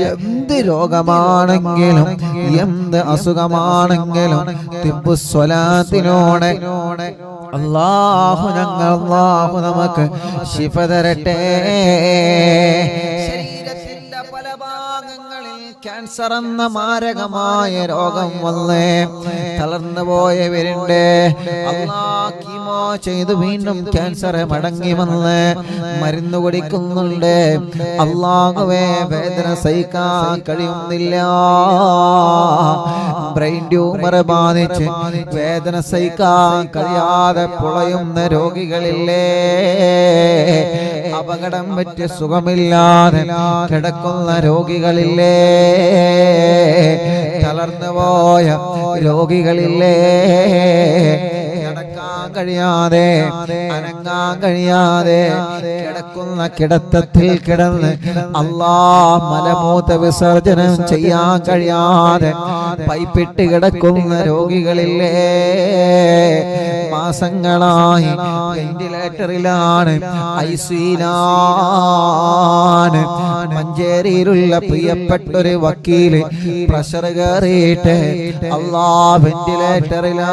എന്ത് രോഗമാണെങ്കിലും എന്ത് അസുഖമാണെങ്കിലും തിബ്ബുസ്വലാത്തിനോടെ അല്ലാഹു നമുക്ക് ശിഫ തരട്ടെ. ശരീരത്തിന്റെ പല ഭാഗങ്ങളിൽ ക്യാൻസർ എന്ന മാരകമായ രോഗം വന്നേ തളർന്നു പോയവരുണ്ട്. അല്ലാഹ് കീമോ ചെയ്ത് വീണ്ടും ക്യാൻസർ മടങ്ങി വന്ന് മരുന്ന് കുടിക്കുന്നുണ്ട്. അല്ലാഹുവേ വേദന സഹിക്കാൻ കഴിയുന്നില്ല. ബ്രെയിൻ ട്യൂമർ ബാധിച്ച് വേദന സഹിക്കാൻ കഴിയാതെ പുളയുന്ന രോഗികളില്ലേ, അപകടം പറ്റി സുഖമില്ലാതെ കിടക്കുന്ന രോഗികളില്ലേ, തളർന്നു പോയ രോഗികളില്ലേ, നടക്കാൻ കഴിയാതെ അനങ്ങാൻ കഴിയാതെ കിടക്കുന്ന കിടത്തത്തിൽ കിടന്ന് അല്ലാഹ് മലമൂത്ര വിസർജനം ചെയ്യാൻ കഴിയാതെ പൈപ്പിട്ട് കിടക്കുന്ന രോഗികളില്ലേ, മാസങ്ങളായി വെന്റിലേറ്ററിലാണ്, ഐസിയിലാണ്. മഞ്ചേരിയിലുള്ള പ്രിയപ്പെട്ടൊരു വക്കീല് പ്രഷർ കയറിയിട്ട് അല്ലാഹ് വെന്റിലേറ്ററിലാണ്.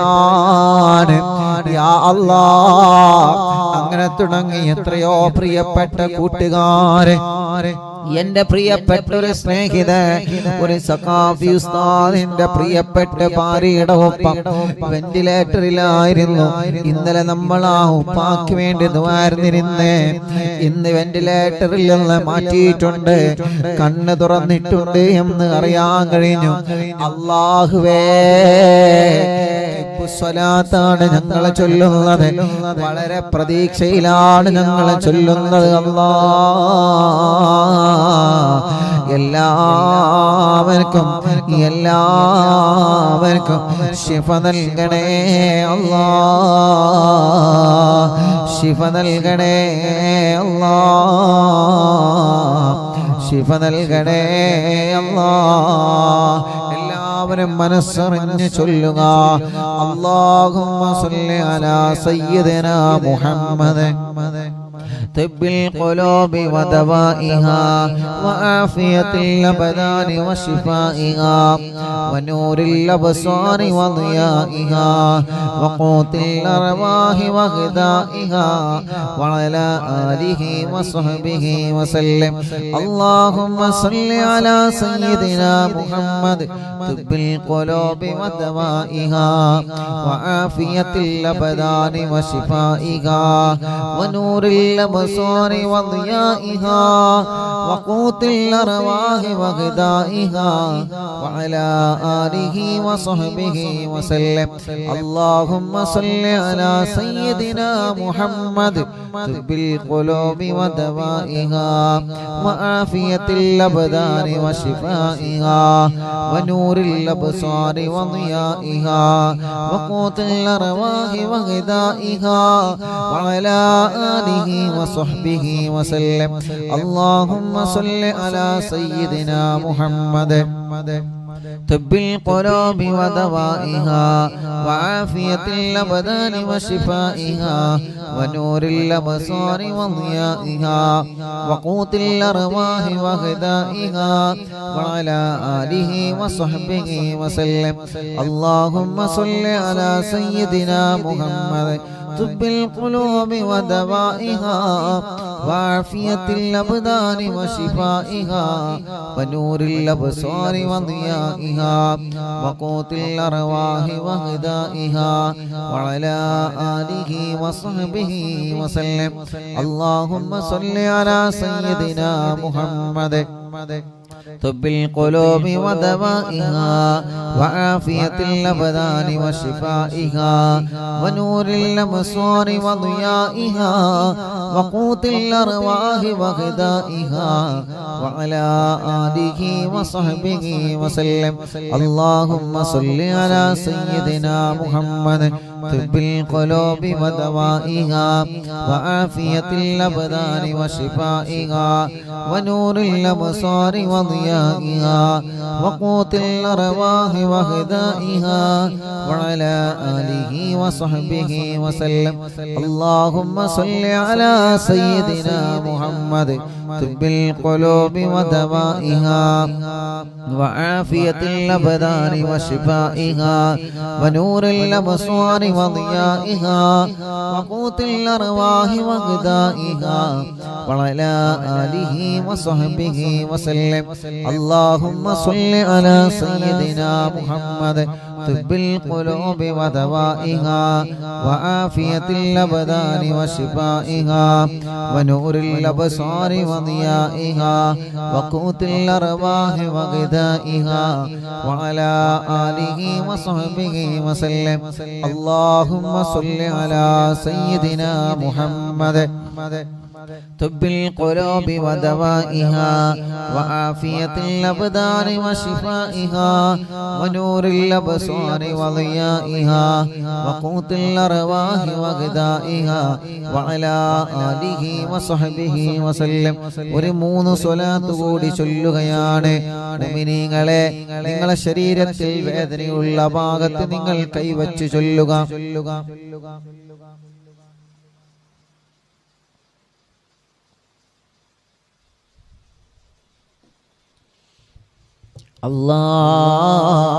യാ അല്ലാഹ്, അങ്ങനെ തുടങ്ങി എത്രയോ പ്രിയപ്പെട്ട കൂട്ടുകാരെ, എന്റെ പ്രിയപ്പെട്ട ഒരു സ്നേഹിത, ഒരു സഖാഫി ഉസ്താദിന്റെ പ്രിയപ്പെട്ട ഭാര്യയുടെ ഒപ്പം വെന്റിലേറ്ററിലായിരുന്നു. ഇന്നലെ നമ്മൾ ആ ഉപ്പാക്ക് വേണ്ടി ദുആർന്നിരുന്നേ. ഇന്ന് വെന്റിലേറ്ററിൽ നിന്ന് മാറ്റിയിട്ടുണ്ട്, കണ്ണ് തുറന്നിട്ടുണ്ട് എന്ന് അറിയാൻ കഴിഞ്ഞു. അല്ലാഹുവേ, സ്വലാത്താണ് ഞങ്ങൾ ചൊല്ലുന്നത്, വളരെ പ്രതീക്ഷയിലാണ് ഞങ്ങൾ ചൊല്ലുന്നത്. അല്ലാഹ് എല്ലാവർക്കും ശിഫ നൽകണേ അല്ലാഹ്, ശിഫ നൽകണേ അല്ലാഹ്, ശിഫ നൽകണേ അല്ലാഹ്. എല്ലാവരും മനസ്സറിഞ്ഞ് ചൊല്ലുക. അല്ലാഹുമ്മ സ്വല്ലി അലാ സയ്യിദിനാ മുഹമ്മദ് طب القلوب ودوائها وعافية الأبدان وشفائها ونور الأبصار وضيائها وقوت الأرواح وغذائها وعلى آله وصحبه وسلم. اللهم صل على سيدنا محمد طب القلوب ودوائها وعافية الأبدان وشفائها ونور الأبصار وضيائها وقوت الأرواح وغذائها وعلى آله وصحبه وسلم. اللهم صل على سيدنا محمد طب القلوب ودوائها وعافية الأبدان وشفائها ونور الأبصار وضيائها وقوت الأرواح وغذائها وعلى آله وصحبه وسلم. اللهم صل على سيدنا محمد طب القلوب ودوائها وعافية الأبدان وشفائها ونور الأبصار وضيائها وقوت الأرواح وغذائها وعلى آله وصحبه وسلم. اللهم صل على سيدنا محمد طب القلوب ودوائها وعافية الأبدان وشفائها ونور الأبصار وضيائها وقوت الأرواح وغذائها وعلى آله وصحبه وسلم. اللهم صل على سيدنا محمد طب القلوب ودوائها وعافية الأبدان وشفائها ونور الأبصار وضيائها وقوت الأرواح وغذائها وعلى آله وصحبه وسلم. اللهم صل على سيدنا محمد طب القلوب ودوائها وعافية الأبدان وشفائها ونور الأبصار وضيائها وقوت الأرواح وغذائها وعلى آله وصحبه وسلم. اللهم صل على سيدنا محمد طب القلوب ودوائها وعافية الأبدان وشفائها ونور الأبصار وضيائها وقوت الأرواح وغذائها وعلى آله وصحبه وسلم. اللهم صل على سيدنا محمد طب القلوب ودوائها وعافية الأبدان وشفائها ونور الأبصار وضيائها وقوت الأرواح وغذائها وعلى آله وصحبه وسلم. اللهم صل على سيدنا محمد طب القلوب ودوائها وعافية الأبدان وشفائها ونور الأبصار وضيائها وقوت الأرواح وغذائها وعلى آله وصحبه وسلم. ഒരു 3 സ്വലാത്ത് കൂടി ചൊല്ലുകയാണ്. മുഅ്മിനീങ്ങളെ, നിങ്ങളുടെ ശരീരത്തിൽ വേദനയുള്ള ഭാഗത്ത് നിങ്ങൾ കൈവച്ച് ചൊല്ലുക.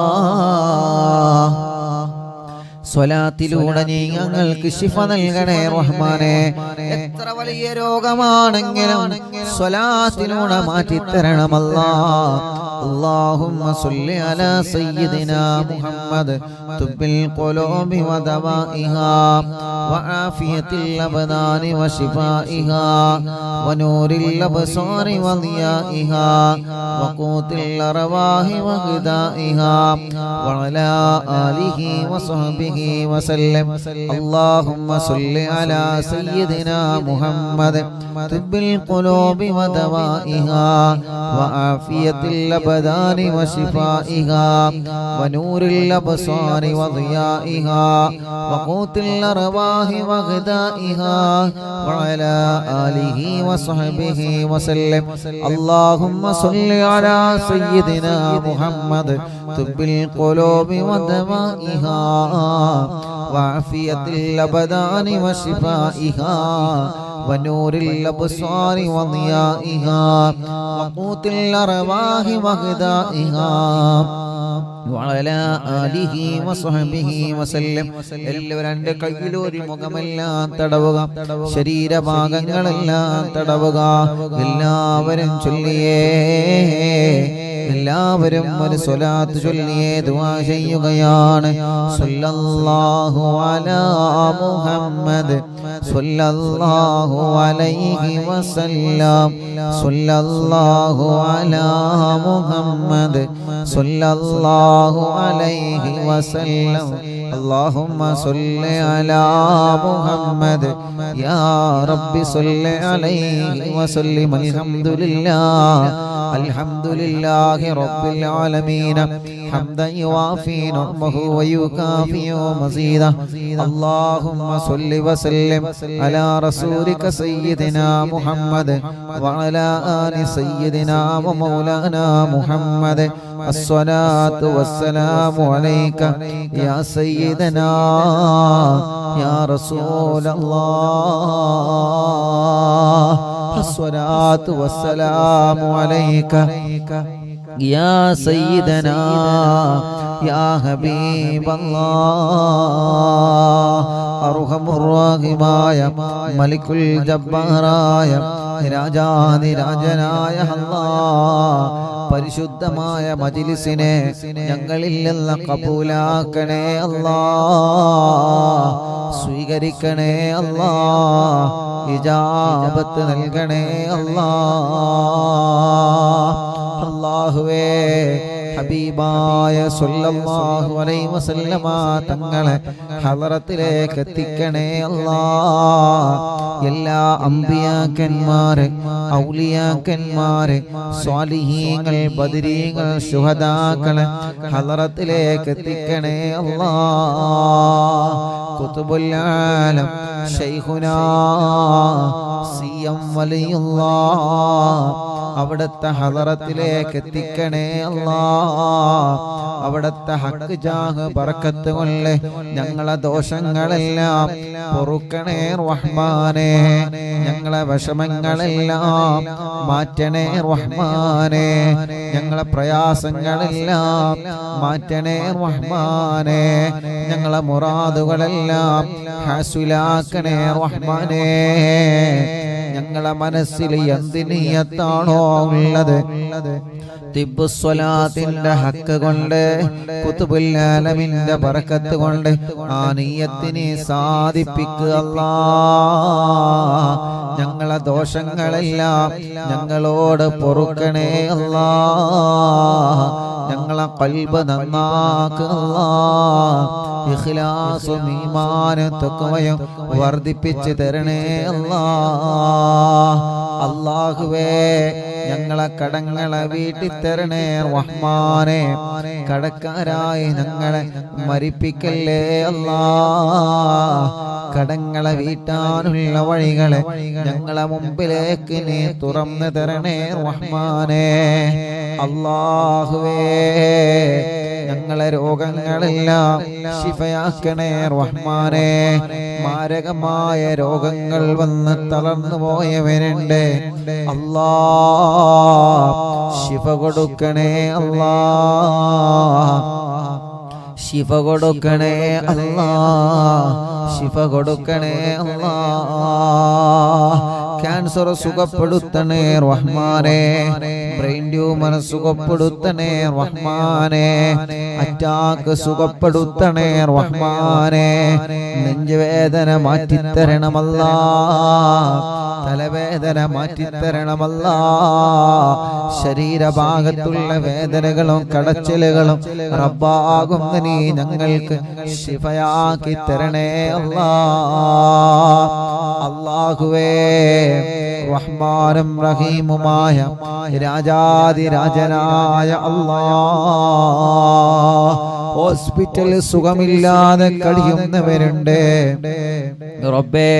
അല്ലാഹ് സ്വലാത്തിലൂടെ നീ ഞങ്ങൾക്ക് ശിഫ നൽകണേ റഹ്മാനെ. എത്ര വലിയ രോഗമാണെങ്കിലും സ്വലാത്തിലൂടെ മാറ്റിത്തരണം അല്ലാഹ്. اللهم صل على سيدنا محمد طب القلوب ودوائها وعافية الأبدان وشفائها ونور الأبصار وضيائها وقوت الأرواح وغذائها وعلى آله وصحبه وسلم. اللهم صل على سيدنا محمد طب القلوب ودوائها وعافية الأبدان وشفائها ونور الأبصار وضيائها وقوت الأرواح وغذائها وعلى آله وصحبه وسلم. اللهم صل على سيدنا محمد طب القلوب ودوائها وعافية الأبدان وشفائها ونور الأبصار وضيائها وقوت الأرواح وغذائها وعلى آله وصحبه وسلم. എല്ലാവരും രണ്ട് കൈയിലൊരു മുഖമെല്ലാം തടവുക, ശരീരഭാഗങ്ങളെല്ലാം തടവുക. എല്ലാവരും ചൊല്ലിയേ, എല്ലാവരും ഒരു സ്വലാത്ത് ചൊല്ലിയേ ദുആ ചെയ്യുകയാണ്. സല്ലല്ലാഹു അലാ മുഹമ്മദ് സല്ലല്ലാഹു അലൈഹി വസല്ലം സല്ലല്ലാഹു അലാ മുഹമ്മദ് സല്ലല്ലാഹു അലൈഹി വസല്ലം. اللهم صل على محمد يا رب صل عليه وسلم. الحمد لله رب العالمين حمدا يوافي نعمه ويكافئ مزيدا. اللهم صل وسلم على رسولك سيدنا محمد وعلى آل سيدنا ومولانا محمد. الصلاة والسلام عليك يا سيدنا يا رسول الله. الصلاة والسلام عليك يا سيدنا يا حبيب الله. അർഹമുർറാഹിമായ മലിക്കുൽ ജബ്ബാറായ രാജാധിരാജനായ അല്ലാഹ്, പരിശുദ്ധമായ മജ്ലിസിനെ ഞങ്ങളിൽ നിന്ന് കബൂലാക്കണേ അല്ലാഹ്. സ്വീകരിക്കണേ അല്ലാഹ്. ഇജാബത്ത് നൽകണേ അല്ലാഹ്. അല്ലാഹുവേ, ഹബീബായ സല്ലല്ലാഹു അലൈഹി വസല്ലമ തങ്ങളെ ഹളറത്തിലേക്ക് എത്തിക്കണേ അല്ലാഹ്. എല്ലാ അംബിയാക്കന്മാരെ, ഔലിയാക്കന്മാരെ, സ്വാലിഹീങ്ങൾ, ബദരീങ്ങൾ, ശുഹദാക്കളെ ഹളറത്തിലേക്ക് എത്തിക്കണേ അല്ലാഹ്. ഖുതുബുൽ ആലം ശൈഖുനാ സിയം വലിയുള്ളാഹ് അവിടുത്തെ ഹളറത്തിലേക്ക് എത്തിക്കണേ അല്ലാഹ്. അവിടുത്തെ ഹക്ക് ജാഹ് ബറക്കത്ത് കൊണ്ട് ഞങ്ങളെ ദോഷങ്ങളെല്ലാം പൊറുക്കണേ റഹ്മാനേ. ഞങ്ങളെ വിഷമങ്ങളെല്ലാം മാറ്റണേ റഹ്മാനേ. ഞങ്ങളെ പ്രയാസങ്ങളെല്ലാം മാറ്റണേ റഹ്മാനേ. ഞങ്ങളെ മുറാദുകളെല്ലാം ഹാസുലാക്കണേ റഹ്മാനേ. ഞങ്ങളെ മനസ്സിൽ എന്ത് നിയ്യത്താണോ ഉള്ളത് തിബ്ബുസ്വലാത്തിന്റെ ഹക്ക് കൊണ്ട് ഖുതുബുൽ ആലമിന്റെ ബറക്കത്ത് കൊണ്ട് ആ നിയ്യത്തിനെ സാധിപ്പിക്കുക അല്ലാഹ്. ഞങ്ങളെ ദോഷങ്ങളെല്ലാം ഞങ്ങളോട് പൊറുക്കണേ അല്ലാഹ്. ഞങ്ങളെ ഖൽബ് നന്നാക്കുക അല്ലാഹ്. ഇഖ്ലാസും ഈമാനും തഖ്വയും വർദ്ധിപ്പിച്ചു തരണേ അല്ലാഹ്. അല്ലാഹുവേ ഞങ്ങളെ കടങ്ങളെ വീട്ടി തരണേ റഹ്മാനേ. കടക്കാരായി ഞങ്ങളെ മരിപ്പിക്കല്ലേ അല്ലാഹ്. കടങ്ങളെ വീട്ടാനുള്ള വഴികളെ ഞങ്ങളെ മുമ്പിലേക്ക് നീ തുറന്നു തരണേ റഹ്മാനേ. അല്ലാഹുവേ ഞങ്ങളെ രോഗങ്ങളെല്ലാം ശിഫയാക്കണേ റഹ്മാനേ. മാരകമായ രോഗങ്ങൾ വന്ന് തളർന്നു പോയവരുണ്ട് അല്ലാഹ്. ശിഫ കൊടുക്കണേ അല്ലാഹ്. ശിഫ കൊടുക്കണേ അല്ലാഹ്. ശിഫ കൊടുക്കണേ അല്ലാഹ്. ക്യാൻസർ സുഖപ്പെടുത്തണേ റഹ്മാനേ. ബ്രെയിൻ ട്യൂമർ സുഖപ്പെടുത്തണേ റഹ്മാനേ. അറ്റാക്ക് സുഖപ്പെടുത്തണേ റഹ്മാനേ. നെഞ്ചുവേദന മാറ്റിത്തരണമല്ലാ. തലവേദന മാറ്റിത്തരണമല്ലാ. ശരീരഭാഗത്തുള്ള വേദനകളും കടച്ചിലുകളും റബ്ബാകുന്ന നീ ഞങ്ങൾക്ക് ശിഫയാക്കി തരണേ അല്ലാ. അല്ലാഹുവേ റഹ്മാനും റഹീമുമായ രാജാതിരാജനായ അല്ലാഹ്. ഹോസ്പിറ്റൽ സുഖമില്ലാതെ കഴിയുന്നവരുണ്ട് റബ്ബേ.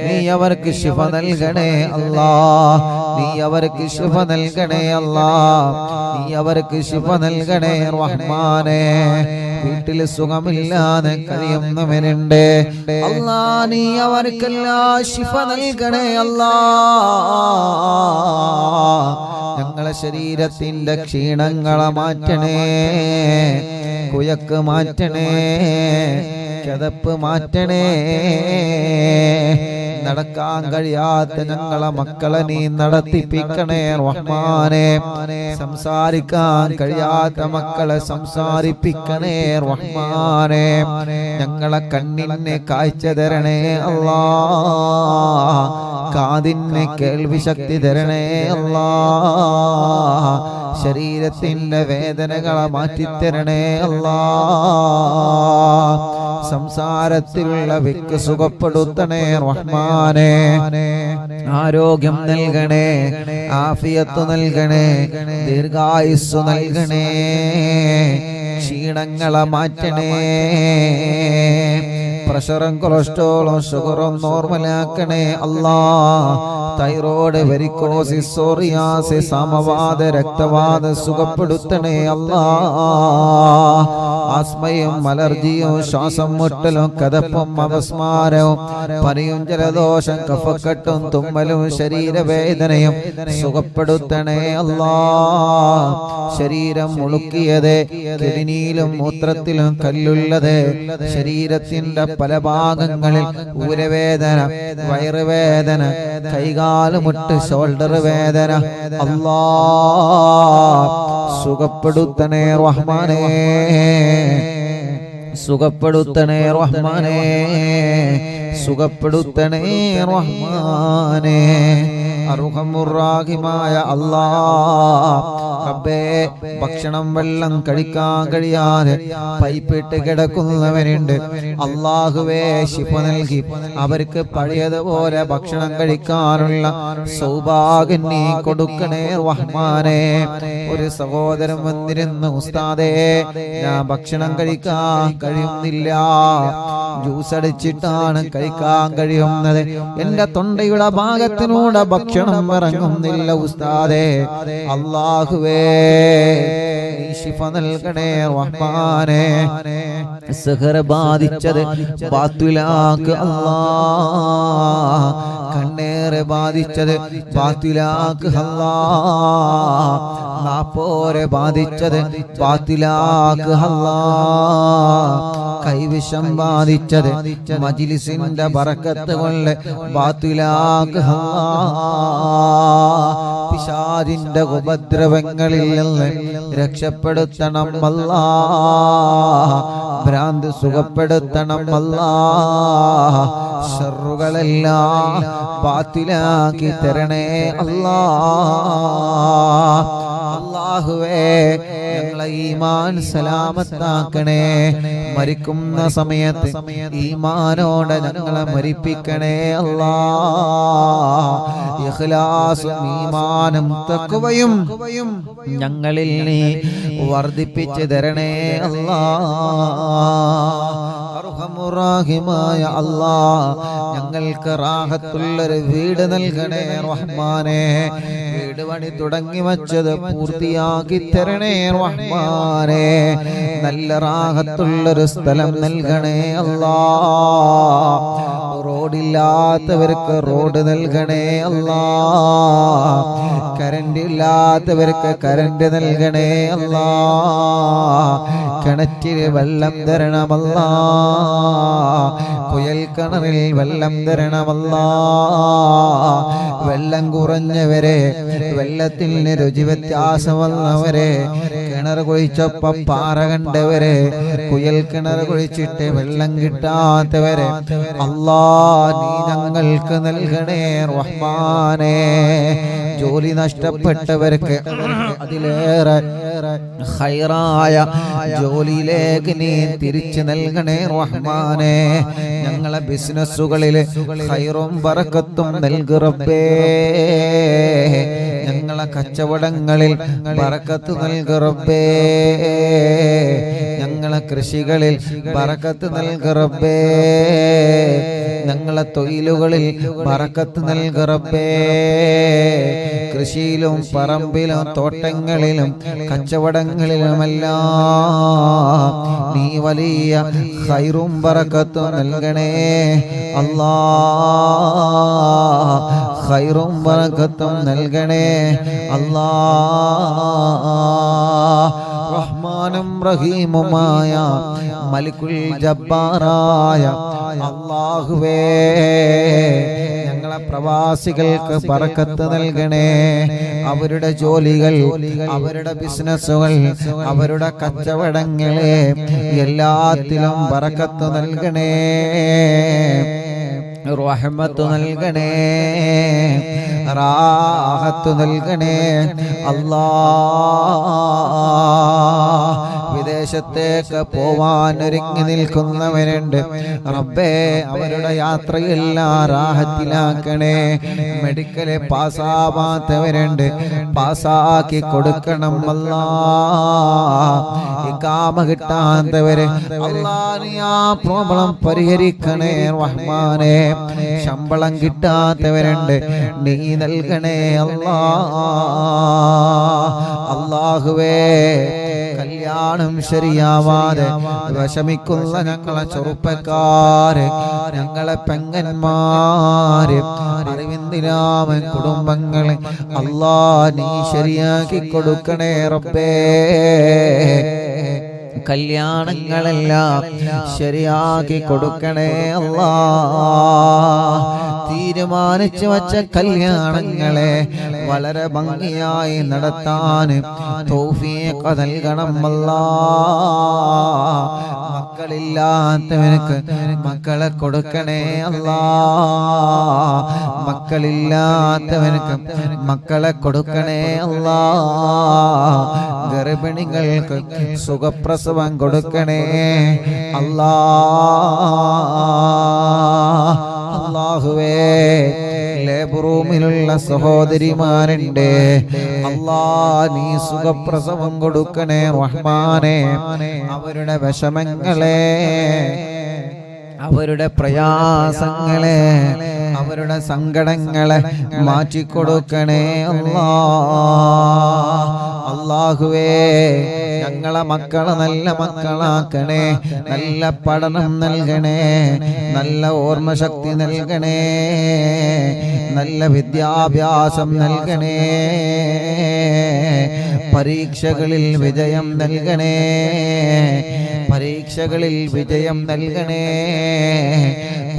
നീ അവർക്ക് ശിഫ നൽകണേ അല്ലാഹ്. നീ അവർക്ക് ശിഫ നൽകണേ അല്ലാഹ്. നീ അവർക്ക് ശിഫ നൽകണേ റഹ്മാനേ. വീട്ടിൽ സുഖമില്ലാതെ കഴിയുന്നവരുണ്ട് അല്ലാഹ്. നീ അവർക്കെല്ലാം ശിഫ നൽകണേ അല്ലാഹ്. ഞങ്ങളെ ശരീരത്തിന്റെ ക്ഷീണങ്ങളെ മാറ്റണേ. കുയക്ക് മാറ്റണേ. കിതപ്പ് മാറ്റണേ. നടക്കാൻ കഴിയാത്ത ഞങ്ങളെ മക്കളെ നീ നടത്തിപ്പിക്കണേ റഹ്മാനേ. സംസാരിക്കാൻ കഴിയാത്ത മക്കളെ സംസാരിപ്പിക്കണേ റഹ്മാനേ. ഞങ്ങളെ കണ്ണിന് കാഴ്ച തരണേ അല്ലാഹ്. കാതിന് കേൾവി ശക്തി തരണേ അല്ലാഹ്. ശരീരത്തിന്റെ വേദനകളെ മാറ്റിത്തരണേ അല്ലാഹ്. സംസാരത്തിലുള്ള വിക്ക് സുഖപ്പെടുത്തണേ റഹ്മാനേ. ആരോഗ്യം നൽകണേ. ആഫിയത്ത് നൽകണേ. ദീർഘായുസ്സു നൽകണേ. ക്ഷീണങ്ങളെ മാറ്റണേ. പ്രഷറും കൊളസ്ട്രോളും ഷുഗറും നോർമലാക്കണേ അല്ലാഹ്. തൈറോയ്ഡ്, വെരിക്കോസിസ്, സോറിയാസിസ്, സമവാത, രക്തവാത സുഖപ്പെടുത്തണേ അല്ലാഹ്. ആസ്മയും അലർജിയും ശ്വാസം മുട്ടലും കതപ്പും അപസ്മാരവും പനിയും ജലദോഷം കഫക്കെട്ടും തുമ്മലും ശരീരവേദനയും സുഖപ്പെടുത്തണേ അല്ലാഹ്. ശരീരം മുളുക്കിയത്, കിഡ്നിയിലും മൂത്രത്തിലും കല്ലുള്ളത്, ശരീരത്തിന്റെ പല ഭാഗങ്ങളിൽ ഊരവേദന, വയറുവേദന, കൈകാലുമുട്ട് ഷോൾഡർ വേദന അല്ലാഹ് സുഖപ്പെടുത്തണേ റഹ്മാനേ. സുഖപ്പെടുത്തണേ റഹ്മാനേ. സുഖപ്പെടുത്തണേ റഹ്മാനേ. അർഹമുർ-റഹീമായ അല്ലാഹ് റബ്ബേ, ഭക്ഷണം വെള്ളം കഴിക്കാൻ കഴിയാതെ പൈപ്പിട്ട് കിടക്കുന്നവരുണ്ട് അല്ലാഹുവേ. ശിഫ നൽകി അവർക്ക് പഴയതുപോലെ ഭക്ഷണം കഴിക്കാനുള്ള സൗഭാഗ്യം നീ കൊടുക്കണേ റഹ്മാനേ. ഒരു സഹോദരൻ വന്നിരുന്നു, ഉസ്താദേ ഞാൻ ഭക്ഷണം കഴിക്കാൻ കഴിയുന്നില്ല, ജ്യൂസ് അടിച്ചിട്ടാണ് കഴിക്കാൻ കഴിയുന്നത്. എന്റെ തൊണ്ടയുടെ ഭാഗത്തിനൂടെ ഭക്ഷണം ഇറങ്ങുന്നില്ല ഉസ്താദേ. അല്ലാഹുവേ നീ ശിഫ നൽകണേ റഹ്മാനേ. സിഹർ ബാധിച്ചത് ബാത്തുലാക്ക് അല്ലാഹ്. കണ്ണേറ് ബാധിച്ചത് ബാത്തുലാക്ക് അല്ലാഹ്. നാപ്പോരെ ബാധിച്ചത് ബാത്തുലാക്ക് അല്ലാഹ്. കൈവിഷം ബാധിച്ചത് മജ്ലിസിന്റെ ബറക്കത്ത് കൊണ്ട് ബാത്തുലാക്ക് അല്ലാഹ്. പിശാചിന്റെ ഉപദ്രവങ്ങളിൽ നിന്ന് രക്ഷപ്പെടുത്തണം അല്ലാഹ്. ഭ്രാന്ത് സുഖപ്പെടുത്തണം അല്ലാഹ്. ശർറുകളെല്ലാം ബാത്തിലാക്കി തരണേ അല്ലാഹ്. അല്ലാഹുവേ ഞങ്ങളെ ഈമാൻ സലാമത്താക്കണേ. മരിക്കുന്ന സമയത്ത് ഈമാനോടെ ഞങ്ങളെ മരിപ്പിക്കണേ അല്ലാഹ്. ഇഖ്ലാസും ഈമാനും തഖ്വയും ഞങ്ങളിൽ നീ വർദ്ധിപ്പിച്ചു തരണേ അല്ലാഹ്. അർഹമുറാഹിമായ അല്ലാഹ് ഞങ്ങൾക്ക് റാഹത്തുള്ളൊരു വീട് നൽകണേ റഹ്മാനേ. വീട് പണി തുടങ്ങി വച്ചത് പൂർത്തിയാക്കി തരണേ റഹ്മാനേ. നല്ല റാഹത്തുള്ളൊരു സ്ഥലം നൽകണേ അല്ലാഹ്. റോഡില്ലാത്തവർക്ക് റോഡ് നൽകണേ അല്ലാഹ്. കറണ്ട് ഇല്ലാത്തവർക്ക് കറണ്ട് നൽകണേ അല്ലാഹ്. കിണറ്റിൽ വെള്ളം തരണമല്ലാഹ്. കുയൽ കിണറിൽ വെള്ളം തരണമല്ലാഹ്. വെള്ളം കുറഞ്ഞവരെ, വെള്ളത്തിന് രുചി വ്യത്യാസം വന്നവരെ, കിണർ കുഴിച്ചപ്പം പാറ കണ്ടവരെ, കുയൽ കിണർ കുഴിച്ചിട്ട് വെള്ളം കിട്ടാത്തവരെ അല്ലാഹ് നീ ഞങ്ങൾക്ക് നൽകണേ റഹ്മാനേ. ജോലി നഷ്ടപ്പെട്ടവർക്ക് അതിലേറെ ഖൈറായ ജോലിയിലേക്ക് നീ തിരിച്ചു നൽകണേ റഹ്മാനേ. ഞങ്ങളെ ബിസിനസ്സുകളിൽ ഖൈറും ബറക്കത്തും നൽകു റബ്ബേ. ഞങ്ങളെ കച്ചവടങ്ങളിൽ ബറക്കത്ത് നൽകു റബ്ബേ. ഞങ്ങളെ കൃഷികളിൽ ബറക്കത്ത് നൽകു റബ്ബേ. ഞങ്ങളെ തൊഴിലുകളിൽ ബറക്കത്ത് നൽകു റബ്ബേ. കൃഷിയിലും പറമ്പിലും തോട്ടങ്ങളിലും കച്ചവടങ്ങളിലുമെല്ലാം നീ വലിയ ഖൈറും ബറക്കത്തും നൽകണേ അല്ലാഹ്. ഖൈറും ബറക്കത്തും നൽകണേ അല്ലാഹ്. റഹ്മാനും റഹീമുമായ മലിക്കുൽ ജബ്ബാറായ അല്ലാഹുവേ ഞങ്ങളെ പ്രവാസികൾക്ക് ബറക്കത്ത് നൽകണേ. അവരുടെ ജോലികൾ, അവരുടെ ബിസിനസ്സുകൾ, അവരുടെ കച്ചവടങ്ങളെ എല്ലാത്തിലും ബറക്കത്ത് നൽകണേ. റഹ്മത്ത് നൽകണേ, റാഹത്ത് നൽകണേ അല്ലാഹ്. വിദേശത്തേക്ക് പോവാൻ ഒരുങ്ങി നിൽക്കുന്നവരുണ്ട് റബ്ബേ. അവരുടെ യാത്രയെല്ലാം റാഹത്തിലാക്കണേ. മെഡിക്കല് പാസ്സാവാത്തവരുണ്ട്, പാസ്സാക്കി കൊടുക്കണം അല്ലാഹ്. ഇഖാമ കിട്ടാത്തവര് അല്ലാഹ് നീ ആ പ്രോബ്ലം പരിഹരിക്കണേ റഹ്മാനേ. ശമ്പളം കിട്ടാത്തവരുണ്ട്, നീ നൽകണേ അല്ലാഹ്. അല്ലാഹുവേ കല്യാണം ശരിയാവാതെ വിഷമിക്കുന്ന ഞങ്ങളെ ചെറുപ്പക്കാര്, ഞങ്ങളെ പെങ്ങന്മാര്, അറിവിന്ദിരാമൻ കുടുംബങ്ങളെ അല്ലാഹ് നീ ശരിയാക്കി കൊടുക്കണേ റബ്ബേ. കല്യാണങ്ങളെല്ലാം ശരിയാക്കി കൊടുക്കണേ അല്ലാഹ്. തീരുമാനിച്ചു വച്ച കല്യാണങ്ങളെ വളരെ ഭംഗിയായി നടത്താൻ തൗഫീഖ് നൽകണം അല്ലാഹ്. മക്കളില്ലാത്തവർക്ക് മക്കളെ കൊടുക്കണേ അല്ലാഹ്. മക്കളില്ലാത്തവർക്ക് മക്കളെ കൊടുക്കണേ അല്ലാഹ്. ഗർഭിണികൾക്ക് സുഖപ്രസവം കൊടുക്കണേ അല്ലാഹ്. അല്ലാഹുവേ ലേബർ റൂമിലുള്ള സഹോദരിമാരുണ്ട് അല്ലാഹ് നീ സുഖപ്രസവം കൊടുക്കണേ റഹ്മാനേ. അവരുടെ വിഷമങ്ങളെ അവരുടെ പ്രയാസങ്ങളെ അവരുടെ സങ്കടങ്ങളെ മാറ്റിക്കൊടുക്കണേ അല്ലാഹുവേ ഞങ്ങളെ മക്കളെ നല്ല മക്കളാക്കണേ നല്ല പഠനം നൽകണേ നല്ല ഓർമ്മശക്തി നൽകണേ നല്ല വിദ്യാഭ്യാസം നൽകണേ പരീക്ഷകളിൽ വിജയം നൽകണേ പരീക്ഷകളിൽ വിജയം നൽകണേ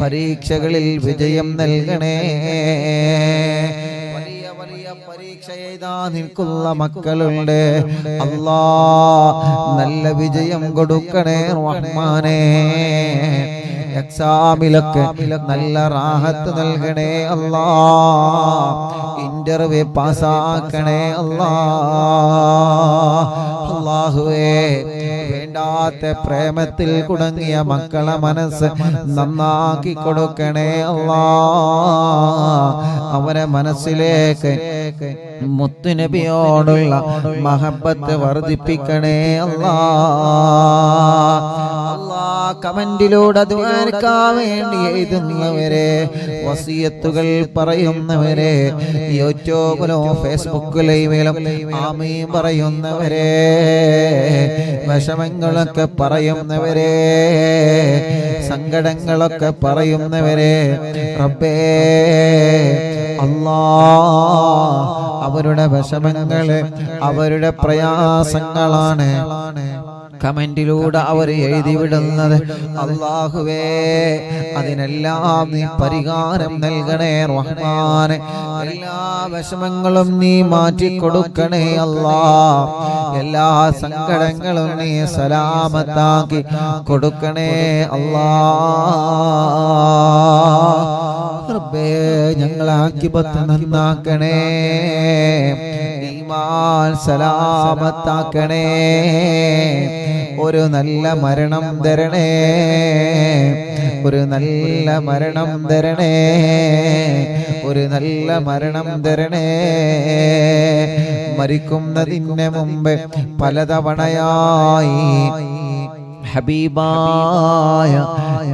പരീക്ഷകളിൽ വിജയം നൽകണേ വലിയ വലിയ പരീക്ഷ എഴുതാൻ നിൽക്കുന്ന മക്കളുണ്ട് അല്ലാ നല്ല വിജയം കൊടുക്കണേ റഹ്മാനേ എക്സാമിലൊക്കെ നല്ല റാഹത്ത് നൽകണേ അല്ലാ ഇന്റർവ്യൂ പാസ്സാക്കണേ അല്ലാഹുവേ വേണ്ടാത്ത പ്രേമത്തിൽ കുടുങ്ങിയ മക്കളെ മനസ്സ് നന്നാക്കി കൊടുക്കണേ അല്ലാ അവരെ മനസ്സിലേക്ക് മുത്തുനബിയോടുള്ള മഹബത്ത് വർദ്ധിപ്പിക്കണേ അല്ലാ കമന്റിലൂടെ ദുആക്കാൻ വേണ്ടി എഴുതുന്നവരെ വസിയത്തുകൾ പറയുന്നവരെ യൂട്യൂബിലോ ഫേസ്ബുക്ക് ലൈവിലും ആമീൻ പറയുന്നവരെ വിഷമങ്ങളൊക്കെ പറയുന്നവരെ സങ്കടങ്ങളൊക്കെ പറയുന്നവരെ റബ്ബേ അല്ലാ അവരുടെ വിഷമങ്ങള് അവരുടെ പ്രയാസങ്ങളാണ് കമന്റിലൂടെ അവർ എഴുതി വിടുന്നത് അല്ലാഹുവേ അതിനെല്ലാം നീ പരിഹാരം നൽകണേ റഹ്മാനെ എല്ലാ വിഷമങ്ങളും നീ മാറ്റി കൊടുക്കണേ അല്ലാ എല്ലാ സങ്കടങ്ങളും നീ സലാമത്താക്കി കൊടുക്കണേ അല്ലാ റബ്ബേ ഞങ്ങളെ ആഖിബത്ത് നന്നാക്കണേ ഈമാൻ സലാമത്താക്കണേ ഒരു നല്ല മരണം തരണേ ഒരു നല്ല മരണം തരണേ ഒരു നല്ല മരണം തരണേ മരിക്കുന്നതിന് മുമ്പ് പലതവണയായി ഹബീബായ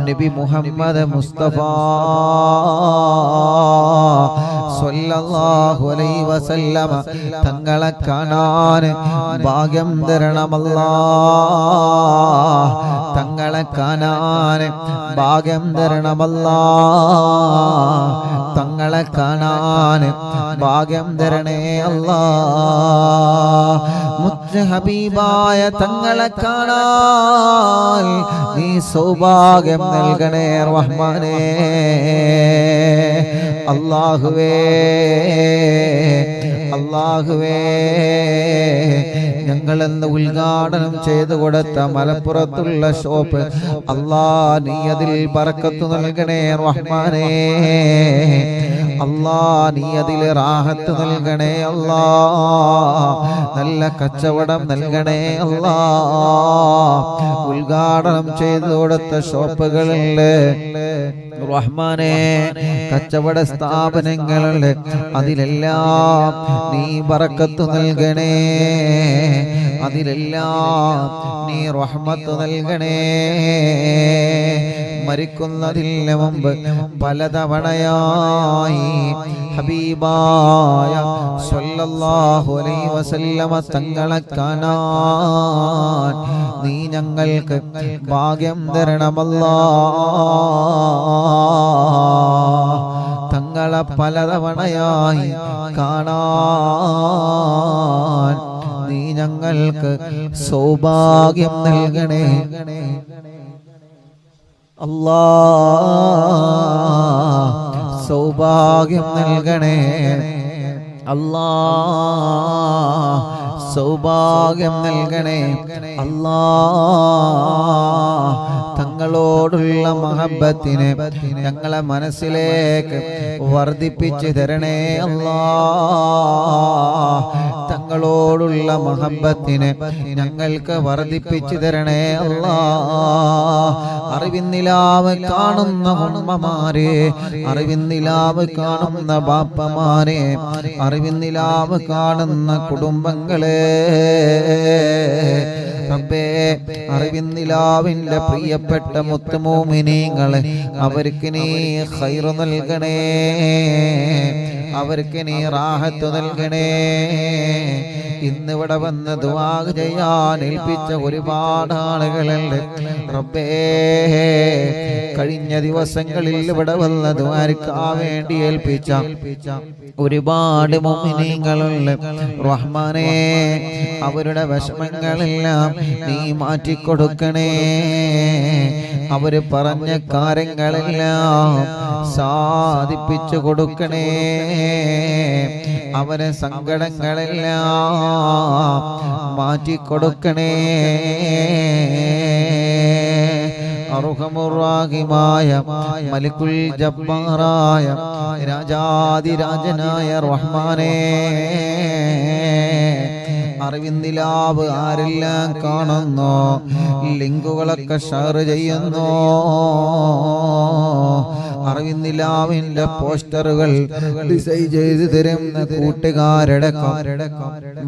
നബി മുഹമ്മദ് മുസ്തഫ സ്വല്ലല്ലാഹു അലൈഹി വസല്ലമ തങ്ങളെ കാണാൻ ഭാഗ്യം തരണമല്ലാ തങ്ങളെ കാണാൻ ഭാഗ്യം തരണമല്ലാ തങ്ങളെ കാണാൻ ഭാഗ്യം തരണേ അല്ലാ മുത്ത് ഹബീബായ തങ്ങളെ കാണാൻ നീ സൗഭാഗ്യം നൽകണേ റഹ്മാനേ അല്ലാഹുവേ അല്ലാഹുവേ ഞങ്ങളെന്ന് ഉദ്ഘാടനം ചെയ്തു കൊടുത്ത മലപ്പുറത്തുള്ള ഷോപ്പ് അല്ലാ നീ അതിൽ ബറക്കത്ത് നൽകണേ റഹ്മാനേ അല്ലാ നീ അതിൽ റാഹത്ത് നൽകണേ അല്ലാ നല്ല കച്ചവടം നൽകണേ അല്ലാ ഉദ്ഘാടനം ചെയ്തു കൊടുത്ത ഷോപ്പുകളിൽ റഹ്മാനേ കച്ചവട സ്ഥാപനങ്ങളിൽ അതിലെല്ലാം നീ ബറക്കത്ത് നൽകണേ അതിലെല്ലാം നീ റഹ്മത്ത് നൽകണേ മരിക്കുന്നതിന് മുമ്പ് പലതവണയായി ഹബീബായ സ്വല്ലല്ലാഹു അലൈഹി വസല്ലമ തങ്ങളെ കാണാൻ നീ ഞങ്ങൾക്ക് ഭാഗ്യം തരണമല്ലാ തങ്ങളെ പലതവണയായി കാണാൻ നീ ഞങ്ങൾക്ക് സൗഭാഗ്യം നൽകണേ അല്ലാ സൗഭാഗ്യം നൽകണേ അല്ലാ സൗഭാഗ്യം നൽകണേ അല്ലാ തങ്ങളോടുള്ള മഹബത്തിനെ ഞങ്ങളെ മനസ്സിലേക്ക് വർദ്ധിപ്പിച്ചു തരണേ അല്ലാ തങ്ങളോടുള്ള മഹബത്തിനെ ഞങ്ങൾക്ക് വർദ്ധിപ്പിച്ചു തരണേ അല്ലാ അറിവിന്നിലാവ് കാണുന്ന ഉമ്മമാരെ അറിവിന്നിലാവ് കാണുന്ന ബാപ്പമാരെ അറിവിന്നിലാവ് കാണുന്ന കുടുംബങ്ങളെ റബ്ബേ അറിവിന്നിലാവിന്റെ പ്രിയപ്പെട്ട മുത്തുമോമിനീങ്ങളെ അവർക്ക് നീ ഖൈറ് നൽകണേ, അവർക്ക് നീ റാഹത്ത് നൽകണേ. ഇന്നിവിടെ വന്ന് ദുആ ചെയ്യാൻ ഏൽപ്പിച്ച ഒരുപാട് ആളുകളുണ്ട് റബ്ബേ. കഴിഞ്ഞ ദിവസങ്ങളിൽ ഇവിടെ വന്ന് ദുആർക്കാൻ വേണ്ടി ഏൽപ്പിച്ച ഒരുപാട് മുഅ്മിനീങ്ങളുണ്ട് റഹ്മാനേ. അവരുടെ വിഷമങ്ങളെല്ലാം നീ മാറ്റിക്കൊടുക്കണേ. അവര് പറഞ്ഞ കാര്യങ്ങളെല്ലാം സാധിപ്പിച്ചു കൊടുക്കണേ. അവരെ സങ്കടങ്ങളെല്ലാം മാറ്റിക്കൊടുക്കണേ. അർഹമുർ-റാഹിമായ മലിക്കുൽ ജബ്ബാറായ രാജാതിരാജനായ റഹ്മാനേ, അറിവിന്ദിലാവ് ആരെല്ലാം കാണുന്നു, ലിങ്കുകളൊക്കെ ഷെയർ ചെയ്യുന്നു, അറിവിന്ദിലാവിന്റെ പോസ്റ്ററുകൾ ഡിസൈൻ ചെയ്ത് തരുന്ന കൂട്ടുകാരടക്കം,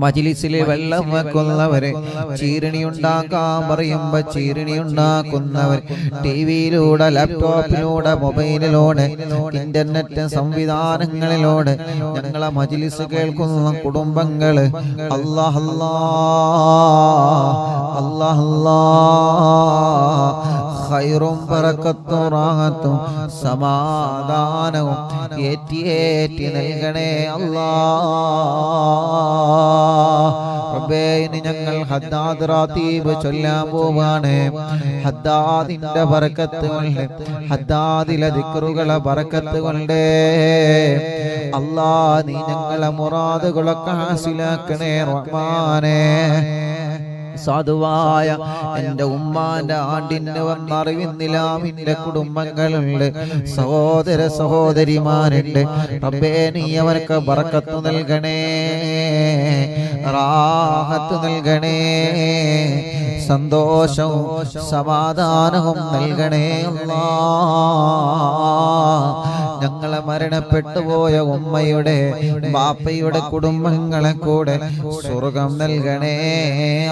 മജ്ലിസിൽ വെള്ളം വെക്കുന്നവരെ, ചീരണി ഉണ്ടാക്കാൻ പറയുമ്പോ ചീരണി ഉണ്ടാക്കുന്നവർ, ടിവിയിലൂടെ ലാപ്ടോപ്പിലൂടെ മൊബൈലിലൂടെ ഇന്റർനെറ്റ് സംവിധാനങ്ങളിലൂടെ ഞങ്ങളെ മജ്ലിസ് കേൾക്കുന്ന കുടുംബങ്ങള് അല്ലാഹ് അല്ലാഹ് ഖൈറും ബറക്കത്തും റാഹത്തും സമാധാനവും ഏറ്റി നൽകണേ അല്ലാഹ്. റബ്ബേ, ഇനി ഞങ്ങൾ ഹദ്ദാദ് റാത്തീബ് ചൊല്ലാൻ പോവാണ്. ഹദ്ദാദിന്റെ ബറക്കത്ത് കൊണ്ട്, ഹദ്ദാദിലെ ദിക്റുകളെ ബറക്കത്ത് കൊണ്ട് അല്ലാഹ് നീ ഞങ്ങളെ മുറാദുകളൊക്കെ ഹാസിലാക്കണേ റഹ്മാനേ. സാധുവായ എൻ്റെ ഉമ്മാന്റെ ആണ്ടിന് വന്നറിവിന്നിലാവിന്റെ കുടുംബങ്ങളുണ്ട്, സഹോദര സഹോദരിമാരുണ്ട്. റബ്ബേ, നീ അവർക്ക് ബറക്കത്ത് നൽകണേ, റാഹത്ത് നൽകണേ, സന്തോഷവും സമാധാനവും നൽകണേ അല്ലാഹ്. ഞങ്ങളെ മരണപ്പെട്ടു പോയ ഉമ്മയുടെ ബാപ്പയുടെ കുടുംബങ്ങളെ കൂടെ സ്വർഗം നൽകണേ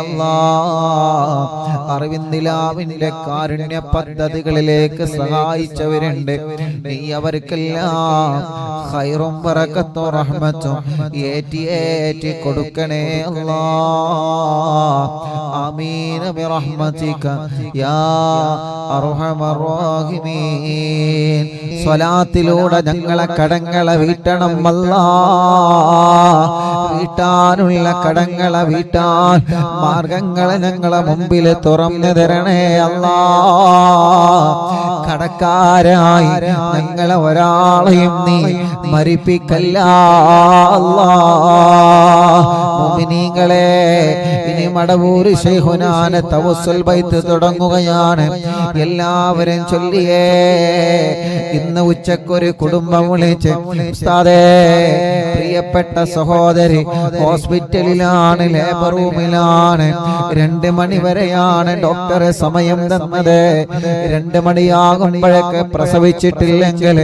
അല്ലാഹ്. അറിവിന്ദിലാവിന്റെ കാരുണ്യ പദ്ധതികളിലേക്ക് സഹായിച്ചവരുണ്ട്, നീ അവർക്കെല്ലാം ഖൈറും ബറക്കത്തും റഹ്മത്തും ഏറ്റി കൊടുക്കണേ അല്ലാഹ്. ആമീൻ ബിറഹ്മതിക യാ അർഹമർ റഹീമീൻ. സ്വലാത്തിലൂടെ ഞങ്ങളെ കടങ്ങളെ വീട്ടണം അല്ലാഹ്. വീട്ടാനുള്ള കടങ്ങളെ വീട്ടാൻ മാർഗങ്ങളെ ഞങ്ങളെ മുമ്പിൽ തുറന്നു തരണേ അല്ലാഹ്. കടക്കാരായി ഞങ്ങളെ ഒരാളെയും നീ മരിപ്പിക്കല്ല അല്ലാഹ്. മുഅ്മിനീങ്ങളെ, ഇനി മടവൂർ ശൈഖുനാനെ തവസ്സുൽ ബൈത്ത് തുടങ്ങുകയാണ്. എല്ലാവരും ചൊല്ലിയേ. ഇന്ന് ഉച്ചക്കൊരു കുടുംബം വിളിച്ച്, ഉസ്താദേ, പ്രിയപ്പെട്ട സഹോദരി ഹോസ്പിറ്റലിലാണ്, ലേബർ റൂമിലാണ്, 2 മണി വരെയാണ് ഡോക്ടറെ സമയം തന്നത്. 2 മണിയാകുമ്പോഴൊക്കെ പ്രസവിച്ചിട്ടില്ലെങ്കിൽ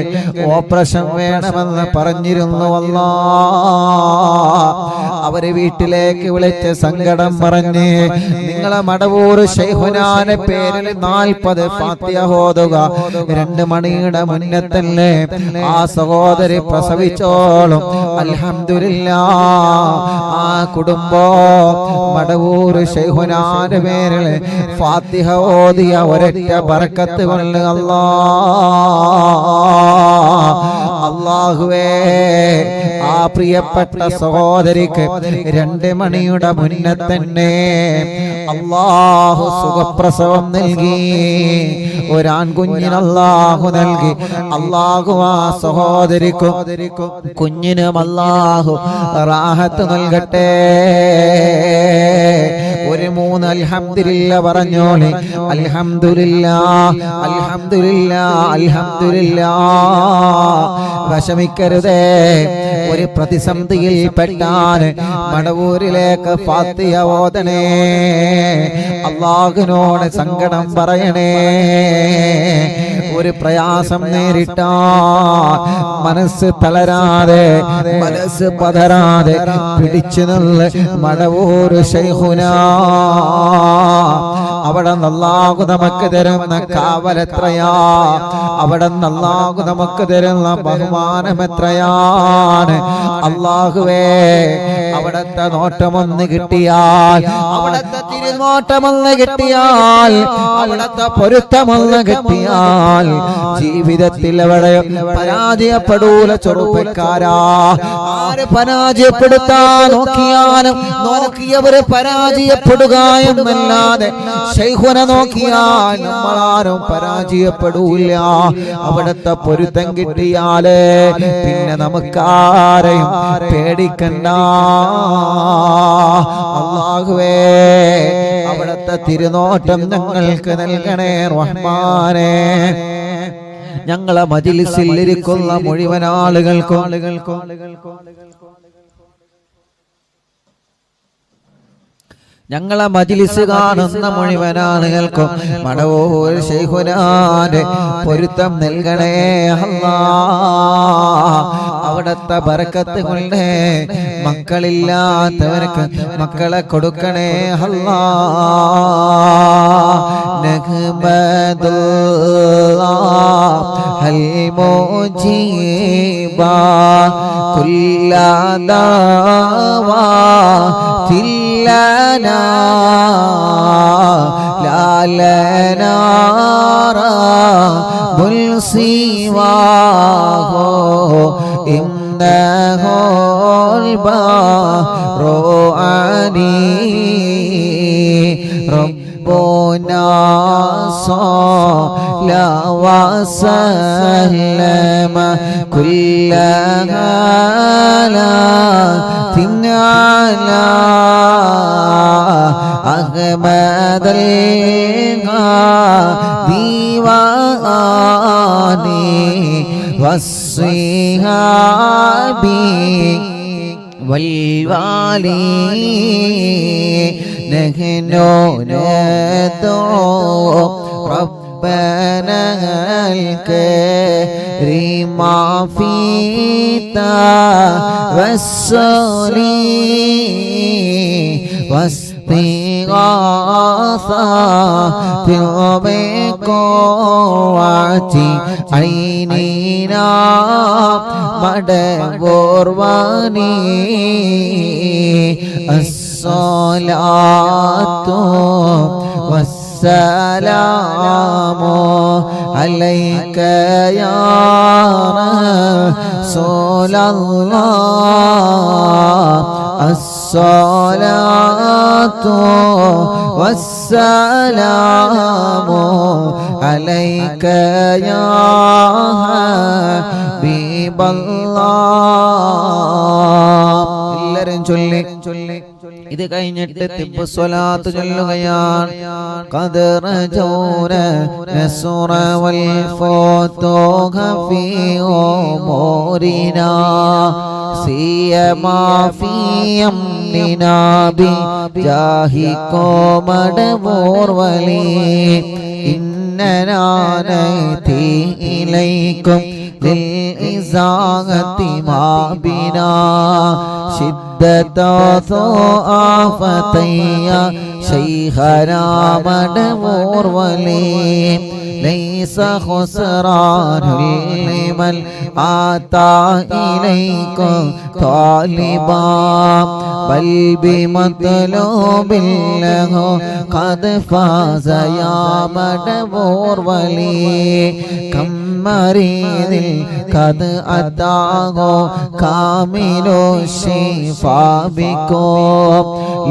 ഓപ്പറേഷൻ വേണമെന്ന് പറഞ്ഞിരുന്നു അല്ലാഹ്. അവര് വീട്ടിലേക്ക് വിളിച്ച് സങ്കടം പറഞ്ഞ്, നിങ്ങളെ മടവൂർ ശൈഖുനാന്റെ പേരിൽ 40 ഫാത്തിഹ ഓതുക, 2 മണിയുടെ മുന്നേ തന്നെ ആ സഹോദരി പ്രസവിച്ചോളും. അൽഹംദുലില്ലാഹ്, ആ കുടുംബം മടവൂർ ശൈഖുനാന്റെ പേരിൽ ഫാത്തിഹ ഓതിയ ഒരൊറ്റ ബറക്കത്ത് കൊണ്ട് അല്ലാഹുവേ, ആ പ്രിയപ്പെട്ട സഹോദരിക്ക് 2 മണിയുടെ മുന്നേ തന്നെ അല്ലാഹു സുഖപ്രസവം നൽകി, ഒരാൺകുഞ്ഞിന് അല്ലാഹു നൽകി. അല്ലാഹു ആ സഹോദരിക്കും കുഞ്ഞിനും അല്ലാഹു റാഹത്ത് നൽകട്ടെ. ഒരു 3 അൽഹംദുലില്ലാ പറഞ്ഞോളി. അൽഹംദുലില്ലാ, അൽഹംദുലില്ലാ, അൽഹംദുലില്ലാ. വിഷമിക്കരുതേ. ഒരു പ്രതിസന്ധിയിൽ പെട്ടാൻ മടവൂരിലേക്ക് ഫാത്തിഹ ഓതണേ, അല്ലാഹുവിനോട് സങ്കടം പറയണേ. ഒരു പ്രയാസം നേരിട്ടാ മനസ്സ് തളരാതെ, മനസ്സ് പതരാതെ പിടിച്ചു നിന്ന് മടവൂര് ശൈഖുനാ, അവിടെ അല്ലാഹു നമുക്ക് തരുന്ന കാവലെത്രയാ, അവിടെ അല്ലാഹു നമുക്ക് തരുന്ന ബഹുമാനം എത്രയാണ്. അല്ലാഹുവേ, അവിടത്തെ നോട്ടമൊന്ന് കിട്ടിയാൽ, അവിടത്തെ തിരുനോട്ടമൊന്ന് കിട്ടിയാൽ, അവിടത്തെ പൊരുത്തമൊന്ന് കിട്ടിയാൽ ജീവിതത്തിൽ അവിടെ പരാജയപ്പെടൂല ചെറുപ്പക്കാരാ. ആര് പരാജയപ്പെടുത്താൻ നോക്കിയാലും നോക്കിയവര് പരാജയപ്പെടുക എന്നല്ലാതെ ശൈഖുനെ നോക്കിയാൽ നമ്മളാരും പരാജയപ്പെടൂല. അവിടത്തെ പൊരുത്തം കിട്ടിയാലേ പിന്നെ നമുക്കാരെയും പേടിക്കണ്ട. അല്ലാഹുവേ, അവിടത്തെ തിരുനോട്ടം ഞങ്ങൾക്ക് നൽകണേ റഹ്മാനേ. ഞങ്ങളെ മജ്‌ലിസിൽ ഇരിക്കുന്ന മുഴുവൻ ആളുകൾക്കും ഞങ്ങളെ മജ്‌ലിസ് കാണുന്ന മുഴുവൻ ആളുകൾക്കും മടവൂർ ശൈഖുനാന്റെ പൊരുത്തം നൽകണേ അല്ലാഹ്. അവിടത്തെ ബറക്കത്ത് കൊണ്ട് മക്കളില്ലാത്തവർക്ക് മക്കളെ കൊടുക്കണേ അല്ലാഹ്. നഹ്മദുല്ലാഹൽ മുജീബ കുല്ലാ ദഅവാതിൽ لنا لا لنا رب سواه إنه البر عليم ربنا صلى وسلم كل هالات على أحمد الغادي والصحاب والوالي نحن ندعو ربنا الكريم في توسل واستغاثة بقوة عيننا مدبر الصلاة والسلام عليك يا رسول الله. الصلاة والسلام عليك يا حبيب الله. എല്ലാവരും ചൊല്ലി ഇത് കഴിഞ്ഞിട്ട് തിബ്ബു സ്വലാത്ത് ചൊല്ലുകയാണ്. ഖദർ ജൗന നസ്റ വൽ ഫതൂഹ ഫീ ഉമൂരിനാ സിയമാ ഫീ അംനിനാ ബിജാഹികോ മടവൂർ വലി ഇന്നനാ നഅതി ഇലൈക്കും للإزاغة ما بنا شدة ضعفتي شيخنا مدبور ولي ليس خسران لمن آتى إليكم طالبا بل بمطلوب له قد فاز يا مدبور ولي كم مريض قد أتاه كامل الشفاء بكم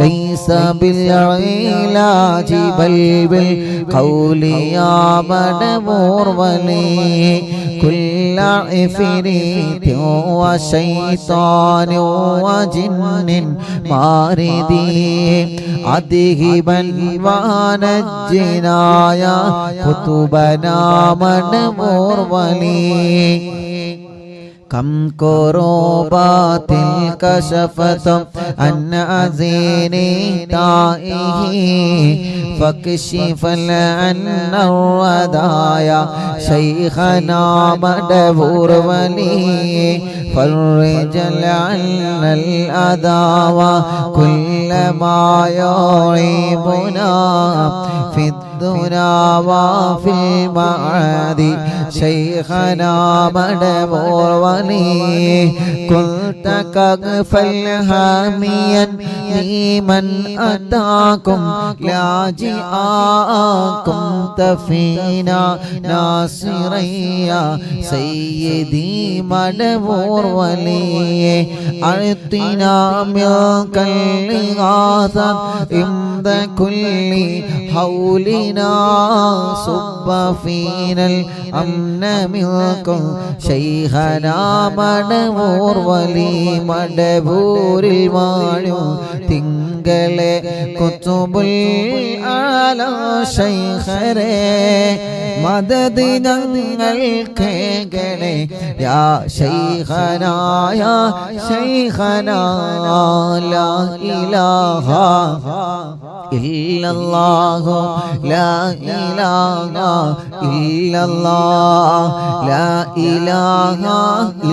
ليس بالعلاج بل بالقول يا مدبور ولي كل عفريت وشيطان وجن ماردي أذهبا ونجنا يا قطبنا مدبور ولي كم كروبات كشفت عن أزيني تائه فاكشف عنا الردايا شيخنا مدبور ولي فرج عنا الأذى وكل ما يعيبنا في الدنيا وفي المعاد شيخنا مدبور ولي كنت كغفل هاميا لمن أتاكم لاجئاكم تفينا ناصريا سيدي مدبور ولي أعطنا منك الإغاثة عند كل حولنا صب فينا الأمن منكم شيخنا مدبور ولي مدبور المعلوم തിങ്കളെ കുതുബുൽ ആലാ ശൈഖരേ മദദ് ഞങ്ങൾക്ക് ഗണേ യാ ശൈഖനാ യാ ശൈഖനാ ലാ ഇലാഹ ഇല്ലല്ലാഹു ലാ ഇലാഹ ഇല്ലല്ലാഹ് ലാ ഇലാഹ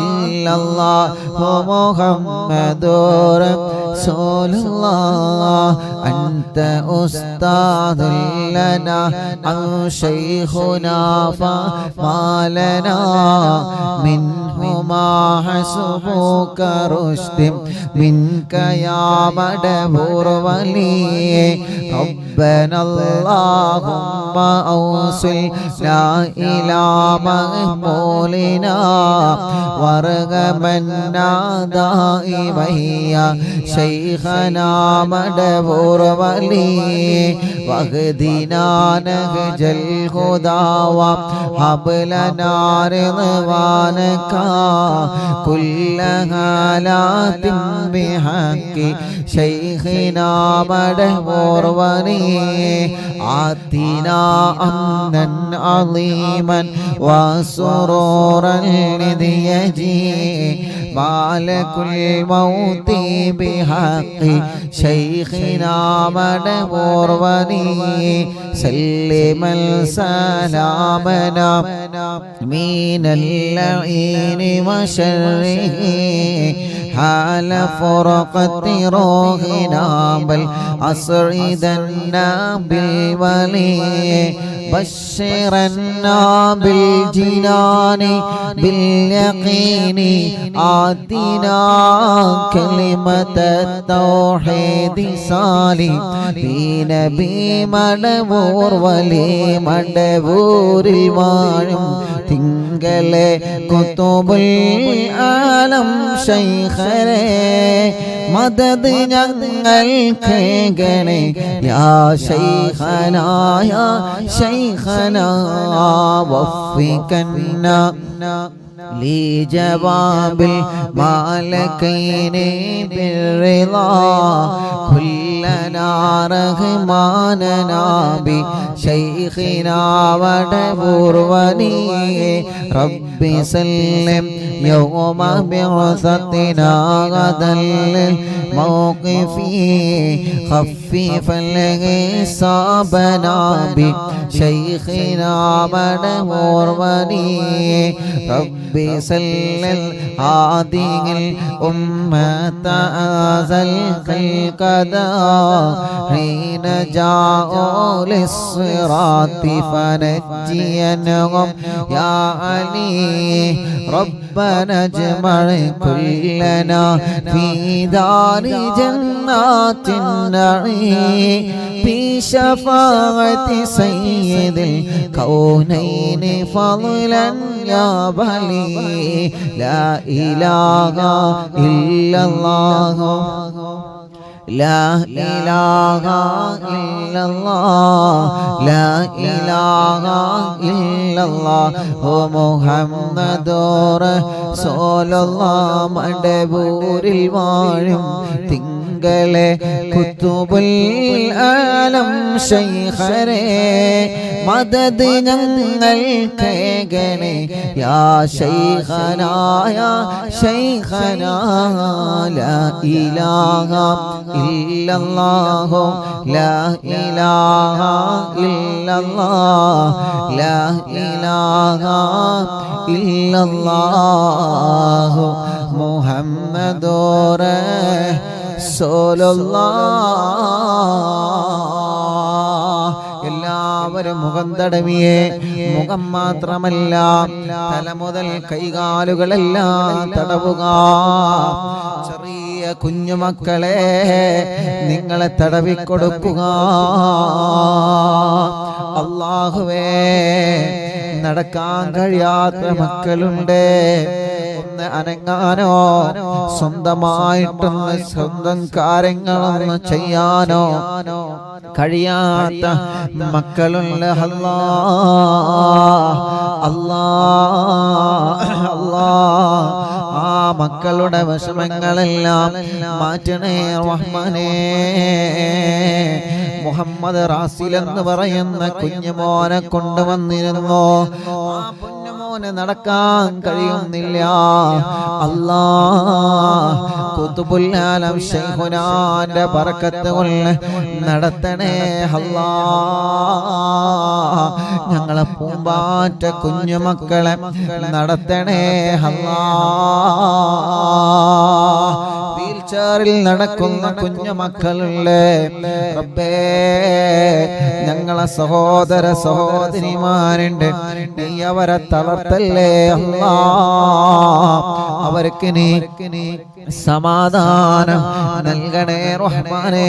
ഇല്ലല്ലാഹു മുഹമ്മദുർ رسول الله أنت أستاذ لنا أو شيخنا فما لنا منهما حسبك رشد منك يا مدبور ولي ربنا اللهم أوصلنا إلى مقبولنا وارغمنا دائما يا شيخنا مدبور ولي واهدنا نهج الهدى وهب لنا رضوانك كل حالات بحق شيخنا مدبور ولي آتنا أمنا عظيما وسرورا لذي يجيء مالك الموت بحق شيخنا مدبور ولي سلم سلامنا من اللعين وشره حال فرقة روحنا بل أسعدنا بالولي بشرنا بالجنان باليقين آتنا كلمة التوحيد صالح بنبي مدبور ولي مدبور المعلم തിങ്കളെ കുതുബുൽ ആലം ശൈഖരേ മദദ് ഞങ്ങൾക്ക് ഗണേ യാ ശൈഖനാ യാ ശൈഖനാ വഫികന്ന لجواب المالكين بالرضا كلنا رحماننا بشيخنا مدبور ولي ربي سلم يوم بعثتنا غدا الموقف خفف الحسابنا بشيخنا مدبور ولي ربي سلل هذه الأمة أزل القدا حين جاءوا للصراط فنجينهم يا علي ربنا اجمع كلنا في دار جنات النعيم بشفاعة سيد الكونين فضلا يا بلي لا إله إلا الله لا إله إلا الله لا إله إلا الله محمد رسول الله مدبور الوالم ഞങ്ങളെ കുത്തുബുൽ ആലം ശൈഖരേ മദദ് ഞങ്ങൾക്കേകണേ യാ ശൈഖനാ യാ ശൈഖനാ ലാ ഇലാഹ ഇല്ലല്ലാഹു ലാ ഇലാഹ ഇല്ലല്ലാഹ് ലാ ഇലാഹ ഇല്ലല്ലാഹു മുഹമ്മദുർ റസൂലുള്ളാഹ്. എല്ലാവരും മുഖം തടവിയേ. മുഖം മാത്രമല്ല തല മുതൽ കൈകാലുകളെല്ലാം തടവുക. ചെറിയ കുഞ്ഞുമക്കളെ നിങ്ങളെ തടവിക്കൊടുക്കുക. അല്ലാഹുവേ, നടക്കാൻ കഴിയാത്ത മക്കളുണ്ട്, ഒന്ന് അനങ്ങാനോ സ്വന്തമായിട്ടൊന്ന് സ്വന്തം കാര്യങ്ങളൊന്ന് ചെയ്യാനോ കഴിയാത്ത മക്കളുണ്ട്. അല്ലാ അല്ലാ അല്ലാ, ആ മക്കളുടെ വിഷമങ്ങളെല്ലാം മാറ്റണേ റഹ്മാനേ. മുഹമ്മദ് റാസിൽ എന്ന് പറയുന്ന കുഞ്ഞുമോനെ കൊണ്ടുവന്നിരുന്നു. ആ കുഞ്ഞുമോനെ നടക്കാൻ കഴിയുന്നില്ല. അല്ലാ, ഖുതുബുൽ ആലം ശൈഖുനാന്റെ ബറക്കത്ത് കൊണ്ട് നടത്തണേ അല്ലാ. ഞങ്ങളെ പൂമ്പാറ്റ കുഞ്ഞുമക്കളെ നടത്തണേ അല്ലാ. വീൽചെയറിൽ നടക്കുന്ന കുഞ്ഞുമക്കളുണ്ട് റബ്ബേ, ഞങ്ങളെ സഹോദര സഹോദരിമാരുണ്ട്, നീ അവരെ തളർത്തല്ലേ അല്ലാ. അവർക്ക് നീ സമാധാനം നൽകണേ റഹ്മാനേ.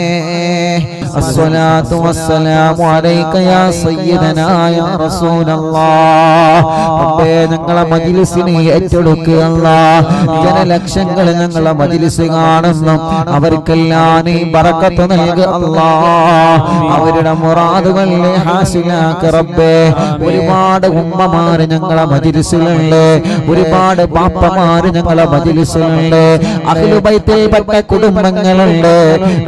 അസ്സലാത്തു വസ്സലാമു അലൈക യാ സയ്യിദനാ യാ റസൂലല്ലാഹ്. റബ്ബേ, ഞങ്ങളെ മജ്ലിസിനെ ഏറ്റെടുക്കുക അല്ലാഹ്. ജനലക്ഷങ്ങൾ ഞങ്ങളെ മജ്ലിസ് കാണുന്നു, അവർക്കെല്ലാം നീ ബറക്കത്ത് നൽകുക അല്ലാഹ്. അവരുടെ മുറാദുകൾ ഹാസിലാക്ക് റബ്ബേ. ഒരുപാട് ഉമ്മമാര് ഞങ്ങളെ മജ്ലിസിലുണ്ട്, ഒരുപാട് ബാപ്പമാര് ഞങ്ങളെ മജ്ലിസിലുണ്ട്, അഹ്ലുബൈത്തിൽപ്പെട്ട കുടുംബങ്ങളുണ്ട്,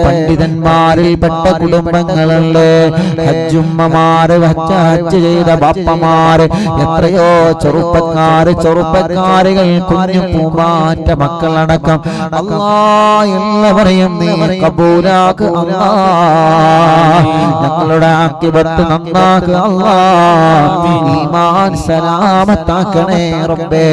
പണ്ഡിതന്മാരിൽപ്പെട്ട കുടുംബങ്ങളുണ്ട്, ഹജ്ജുമ്മമാര്, ഹജ്ജ് ചെയ്ത ബാപ്പമാര്, എത്രയോ ചെറുപ്പക്കാരികൾ, കുഞ്ഞു പൂമ്പാറ്റ മക്കളടക്കം അല്ലാഹ് എല്ലാവരെയും നീ കബൂലാക്ക് അല്ലാഹ്. ഞങ്ങളുടെ ആഖിബത്ത് നന്നാക്കുക അല്ലാഹ്. ഈമാൻ സലാമത്താക്കണേ റബ്ബേ.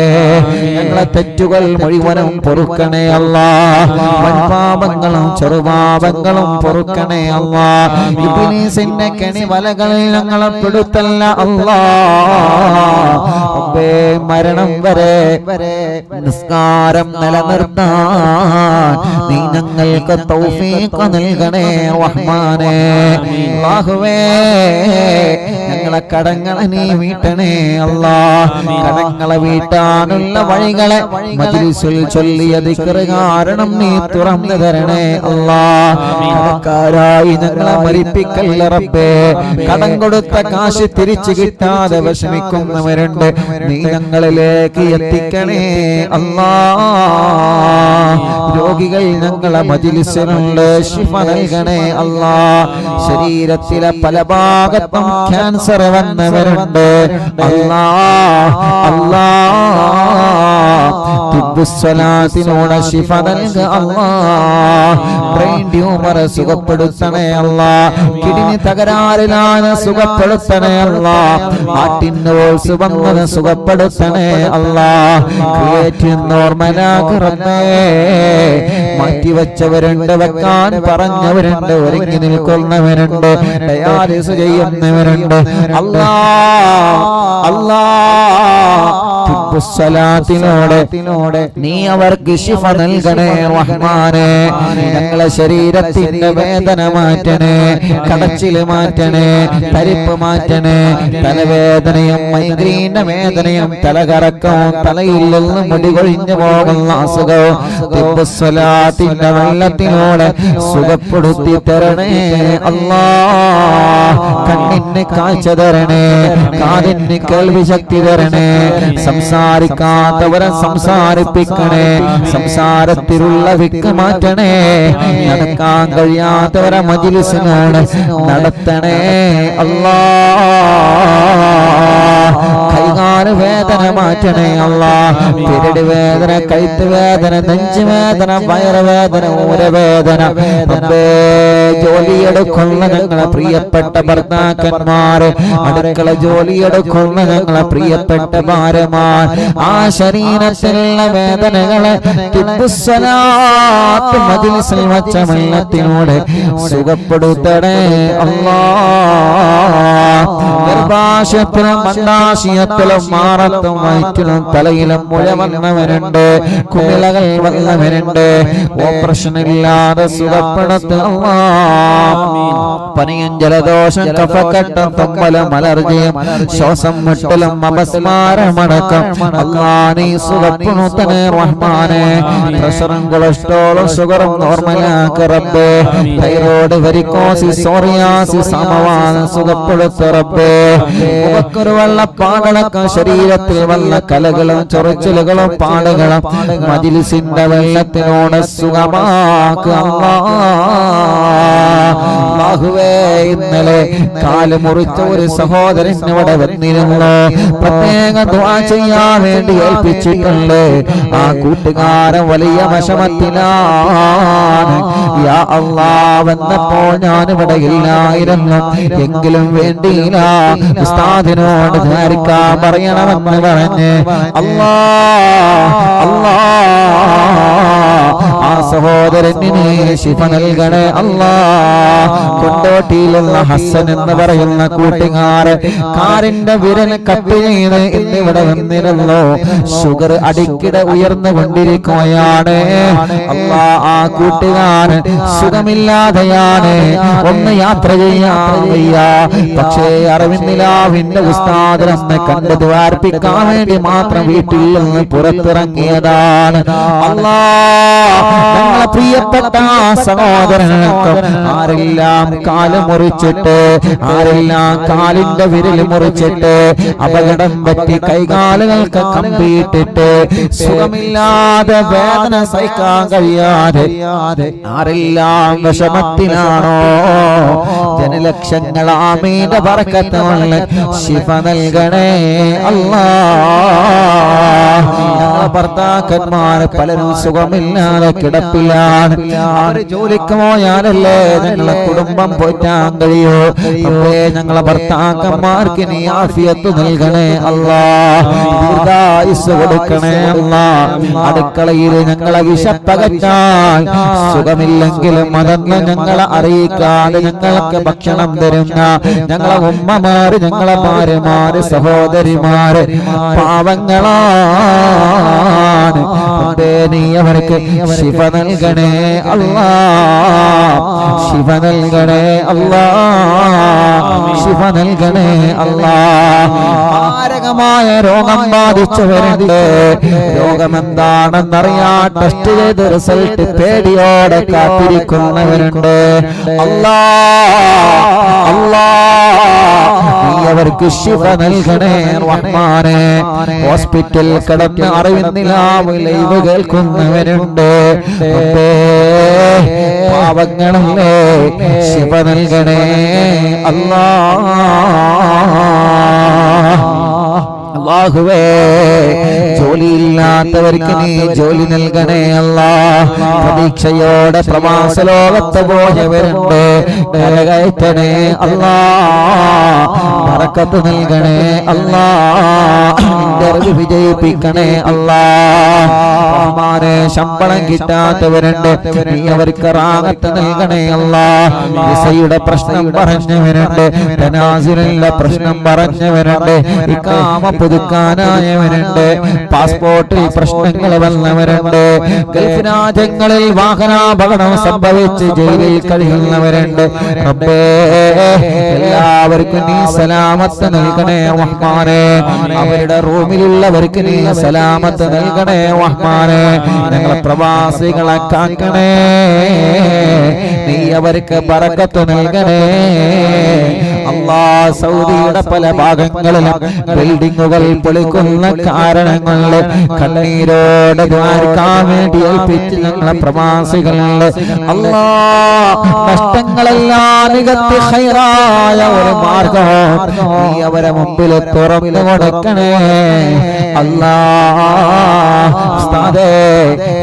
ഞങ്ങളെ തെറ്റുകൾ മുഴുവനും പൊറുക്കണേ അല്ലാഹ്. വൻപാപങ്ങളും ചെറുപാപങ്ങളും പൊറുക്കണേ അല്ലാഹ്. ഇബ്ലീസിന്റെ കെണിവലകളിൽ ഞങ്ങളെ പെടുത്തല്ല അല്ലാഹ്. റബ്ബേ, മരണം വരെ നിസ്കാരം നിലനിർത്താൻ നീ ഞങ്ങൾക്ക് തൗഫീഖ് നൽകണേ റഹ്മാനേ. അല്ലാഹുവേ, ഞങ്ങളെ കടങ്ങളെ നീ വീട്ടണേ അല്ലാഹ്. കടങ്ങളെ വീട്ടാനുള്ള വഴികളെ മജ്ലിസിൽ ചൊല്ലിയ ദിക്ർ കാരണം നീ തുറന്നു തരണേ അല്ലാഹ്. കടക്കാരായി ഞങ്ങളെ മരിപ്പിക്കല്ല റബ്ബേ. കടം കൊടുത്ത കാശ് തിരിച്ചു കിട്ടാതെ വിഷമിക്കുന്നവരുണ്ട്, നീ ഞങ്ങളിലേക്ക് എത്തിക്കണേ അല്ലാഹ്. രോഗികൾ ഞങ്ങളെ മജ്ലിസിലുണ്ട്, ശിഫ നൽകണേ അല്ലാഹ്. ശരീരത്തിലെ പല ഭാഗത്തും ക്യാൻസർ വന്നവരുണ്ട് അല്ലാഹ്. തുബ്ബുസ്സലാത്തിനോട് ശിഫ നൽകുക അല്ലാഹ്. ബ്രെയിൻ ട്യൂമർ സുഖപ്പെടുത്തണേ അല്ലാഹ്. കിഡ്നി തകരാറിലാണ് സുഖപ്പെടുത്തണേ അല്ലാഹ്. ഹാർട്ടിനോൾസ് വന്നത് സുഖപ്പെടുത്തണേ അല്ലാഹ്. ക്രിയേറ്റീവ് നോർമലാക്ക് റബ്ബേ. മാറ്റിവെച്ചവരുണ്ട്, വെക്കാൻ പറഞ്ഞവരുണ്ട്, ഒരുങ്ങി നിൽക്കുന്നവരുണ്ട്, ഡയാലിസ് ചെയ്യുന്നവരുണ്ട് അല്ലാഹ്. നീ അവർക്ക് ശിഫ നൽകണേ റഹ്മാനേ. ഞങ്ങളെ ശരീരത്തിന്റെ വേദന മാറ്റണേ, കടച്ചില് മാറ്റണേ, തരിപ്പ് മാറ്റണേ, തലവേദനയും മൈഗ്രീന്റെ വേദനയും തലകറക്കവും തലയിൽ നിന്ന് മുടി കൊഴിഞ്ഞു പോകുന്ന അസുഖവും തിബ്ബുസ്സലാത്തിന്റെ വെള്ളത്തിനോട് സുഖപ്പെടുത്തി തരണേ അല്ലാഹ്. കണ്ണിന് കാഴ്ച തരണേ, കാതിന് കേൾവി ശക്തി തരണേ, സംസാരിക്കാത്തവരെ സംസാരിപ്പിക്കണേ, സംസാരത്തിലുള്ള വിക്ക് മാറ്റണേ, നടക്കാൻ കഴിയാത്തവരെ മജ്‌ലിസിനോട് നടത്തണേ അല്ലാ. കൈകാല് വേദന മാറ്റണേ അല്ലാ. പിരടി വേദന, കഴുത്ത് വേദന, നെഞ്ച് വേദന, വയറുവേദന, ഊരവേദന, ജോലിയെടുക്കുന്ന ഞങ്ങളെ പ്രിയപ്പെട്ട ഭർത്താക്കന്മാര്, അടുക്കള ജോലിയെടുക്കുന്ന ഞങ്ങളെ പ്രിയപ്പെട്ട ഭാര്യമാർ, ആ ശരീരത്തിലുള്ള വേദനകളെ തിബ്ബുസ്സലാത്ത് മജ്‌ലിസിൽ വച്ച വെള്ളത്തിനോട് സുഖപ്പെടുത്തണേ അല്ലാ. ഗർഭാശയത്തിലും അണ്ഡാശയത്തിലും മാറത്തും വയറ്റിലും തലയിലും മുഴ വന്നവരുണ്ട്, കുമിളകൾ വന്നവരുണ്ട്, ഓപ്പറേഷൻ ഇല്ലാതെ സുഖപ്പെടുത്തുക. പനിയും ജലദോഷം കഫക്കെട്ടും തുമ്മലും അലർജിയും ശ്വാസം മുട്ടലും അപസ്മാരമടക്കം അല്ലാ നീ സുഖപ്പെടുത്തണേ റഹ്മാനേ. പ്രഷറും കൊളസ്ട്രോളും ഷുഗറും നോർമലാക്ക് റബ്ബേ. തൈറോയ്ഡ്, വെരിക്കോസിസ്, സോറിയാസിസ്, സമവാദം സുഖപ്പെടുത്തു റബ്ബേ. മുഖക്കൊരു വെള്ളപ്പാടടക്കം ശരീരത്തിൽ വല്ല കലകളും ചൊറിച്ചിലുകളും പാടുകളും മജ്‌ലിസിന്റെ വെള്ളത്തിനോട് സുഖമാക്കുക അല്ലാഹുവേ. ഇന്നലെ കാല് മുറിച്ച ഒരു സഹോദരൻ ഇവിടെ വന്നിരുന്നു, പ്രത്യേക ദുആ ചെയ്യാൻ വേണ്ടി ഏൽപ്പിച്ചിട്ടുണ്ട്. ആ കൂട്ടുകാരൻ വലിയ വിഷമത്തിലാണ്. യാ അല്ലാഹ്, വന്നപ്പോൾ ഞാനിവിടെ ഇല്ലായിരുന്നു, എങ്കിലും വേണ്ടിയില്ല ഉസ്താദിനോട് ദ്വാരക്കാൻ പറയണമെന്ന് പറഞ്ഞ് അല്ലാഹ് ആ സഹോദരന് ശിഫ നൽകണേ അല്ലാഹ്. കൊണ്ടോട്ടിയിലുള്ള ഹസൻ എന്ന് പറയുന്ന കൂട്ടുകാരൻ കാറിന്റെ വിരൽ കട്ട് ചെയ്ത് ഇന്നിവിടെ വന്നിരുന്നു. ഷുഗർ അടിക്കിടെ ഉയർന്നുകൊണ്ടിരിക്കുകയാണ് അല്ലാഹ്. ആ കൂട്ടുകാരൻ സുഖമില്ലാതെയാണ്, ഒന്ന് യാത്ര ചെയ്യാൻ വയ്യ. പക്ഷേ അറിവിന്നിലാവിന്റെ ഉസ്താദിനെ കണ്ട് ദ്വാർപ്പിക്കാൻ വേണ്ടി മാത്രം വീട്ടിൽ നിന്ന് പുറത്തിറങ്ങിയതാണ് അല്ലാഹ്. ഞങ്ങളെ പ്രിയപ്പെട്ട സഹോദരനൊക്കെ ആരെല്ലാം കാല് മുറിച്ചിട്ട്, ആരെല്ലാം കാലിന്റെ വിരൽ മുറിച്ചിട്ട്, അപകടം പറ്റി കൈകാലുകൾക്ക് കമ്പിയിട്ടിട്ട് സുഖമില്ലാതെ വേദന സഹിക്കാൻ കഴിയാതെ ആരെല്ലാം വിഷമത്തിലാണോ, ജനലക്ഷങ്ങൾ ആമീന്റെ ബർക്കത്തുള്ള ശിഫ നൽകണേ അല്ലാഹ്. ഞങ്ങളെ ഭർത്താക്കന്മാര് പലരും സുഖമില്ലാതെ കിടപ്പിലാണ്. അവര് ജോലിക്ക് പോയാലല്ലേ ഞങ്ങളെ കുടുംബം പോറ്റാൻ കഴിയൂ. ഞങ്ങളെ ഭർത്താക്കന്മാർക്ക് നീ ആഫിയത്ത് നൽകണേ അല്ലാഹ്, ദീർഘായുസ്സ് കൊടുക്കണേ അല്ലാഹ്. അടുക്കളയിൽ ഞങ്ങളെ വിശപ്പകറ്റാൻ സുഖമില്ലെങ്കിലും അതൊന്നും ഞങ്ങളെ അറിയിക്കാതെ ഞങ്ങൾക്ക് ഭക്ഷണം തരുന്ന ഞങ്ങളെ ഉമ്മമാര്, ഞങ്ങളെ ഭാര്യമാര്, സഹോദരിമാര് പാവങ്ങളാണ്. നീ അവർക്ക് ശിഫ നൽകണേ അല്ലാഹ്, ശിഫ നൽകണേ അല്ലാഹ്, ശിഫ നൽകണേ അല്ലാഹ്. മാരകമായ രോഗം ബാധിച്ചവരുണ്ട്, രോഗമെന്താണെന്നറിയാൻ ടെസ്റ്റ് ചെയ്ത് റിസൾട്ട് പേടിയോടെ കാത്തിരിക്കുന്നവരുണ്ട് അല്ലാഹ്. നീ അവർക്ക് ശിഫ നൽകണേ റഹ്മാനേ. ഹോസ്പിറ്റൽ കിടന്ന് അറിവിന്നിലാവ് ലൈവ് കേൾക്കുന്നവരുണ്ട്, പാവങ്ങളല്ലേ, ശിഫ നൽകണേ അല്ലാഹുവേ. ജോലിയില്ലാത്തവർക്ക് നീ ജോലി നൽകണേ അല്ലാഹ്. പ്രതീക്ഷയോടെ പ്രവാസ ലോകത്ത് പോയവരുണ്ട്, കരകയറ്റണേ അല്ലാഹ്, ബറക്കത്ത് നൽകണേ അല്ലാഹ്, ഇന്റർവ്യൂ വിജയിപ്പിക്കണേ അല്ലാഹ്. ശമ്പളം കിട്ടാത്തവരുണ്ട്, നീ അവർക്ക് റാഹത്ത് നൽകണേ അല്ലാഹ്. വിസയുടെ പ്രശ്നം പറഞ്ഞവരുണ്ട്, തനാസുലിന്റെ പ്രശ്നം പറഞ്ഞവരുണ്ട്, ഇഖാമ പുതുക്കാനായവരുണ്ട്, പാസ്പോർട്ടിൽ പ്രശ്നങ്ങൾ വന്നവരുണ്ട്, ഗൾഫ് രാജ്യങ്ങളിൽ വാഹനാപകടം സംഭവിച്ച് ജയിലിൽ കഴിയുന്നവരുണ്ട്. റബ്ബേ, എല്ലാവർക്കും നീ സലാമത്ത് നൽകണേ റഹ്മാനേ. അവരുടെ റൂമിലുള്ളവർക്ക് നീ സലാമത്ത് നൽകണേ റഹ്മാനേ. ഞങ്ങളെ പ്രവാസികളെ കാക്കണേ, നീ അവർക്ക് ബറക്കത്ത് നൽകണേ അല്ലാഹ്. സൗദിയുടെ പല ഭാഗങ്ങളിലും ബിൽഡിങ്ങുകൾ പൊളിക്കുന്ന കാരണങ്ങളിൽ കണ്ണീരോടെ ദ്വാരക്കാൻ വേണ്ടി ഏൽപ്പിച്ച് ഞങ്ങളെ പ്രവാസികളുണ്ട്. അല്ലാ, നഷ്ടങ്ങളെല്ലാം നികത്തി ഖൈറായ ഒരു മാർഗം നീ അവരെ മുമ്പിൽ തുറന്നു കൊടുക്കണേ അല്ലാ.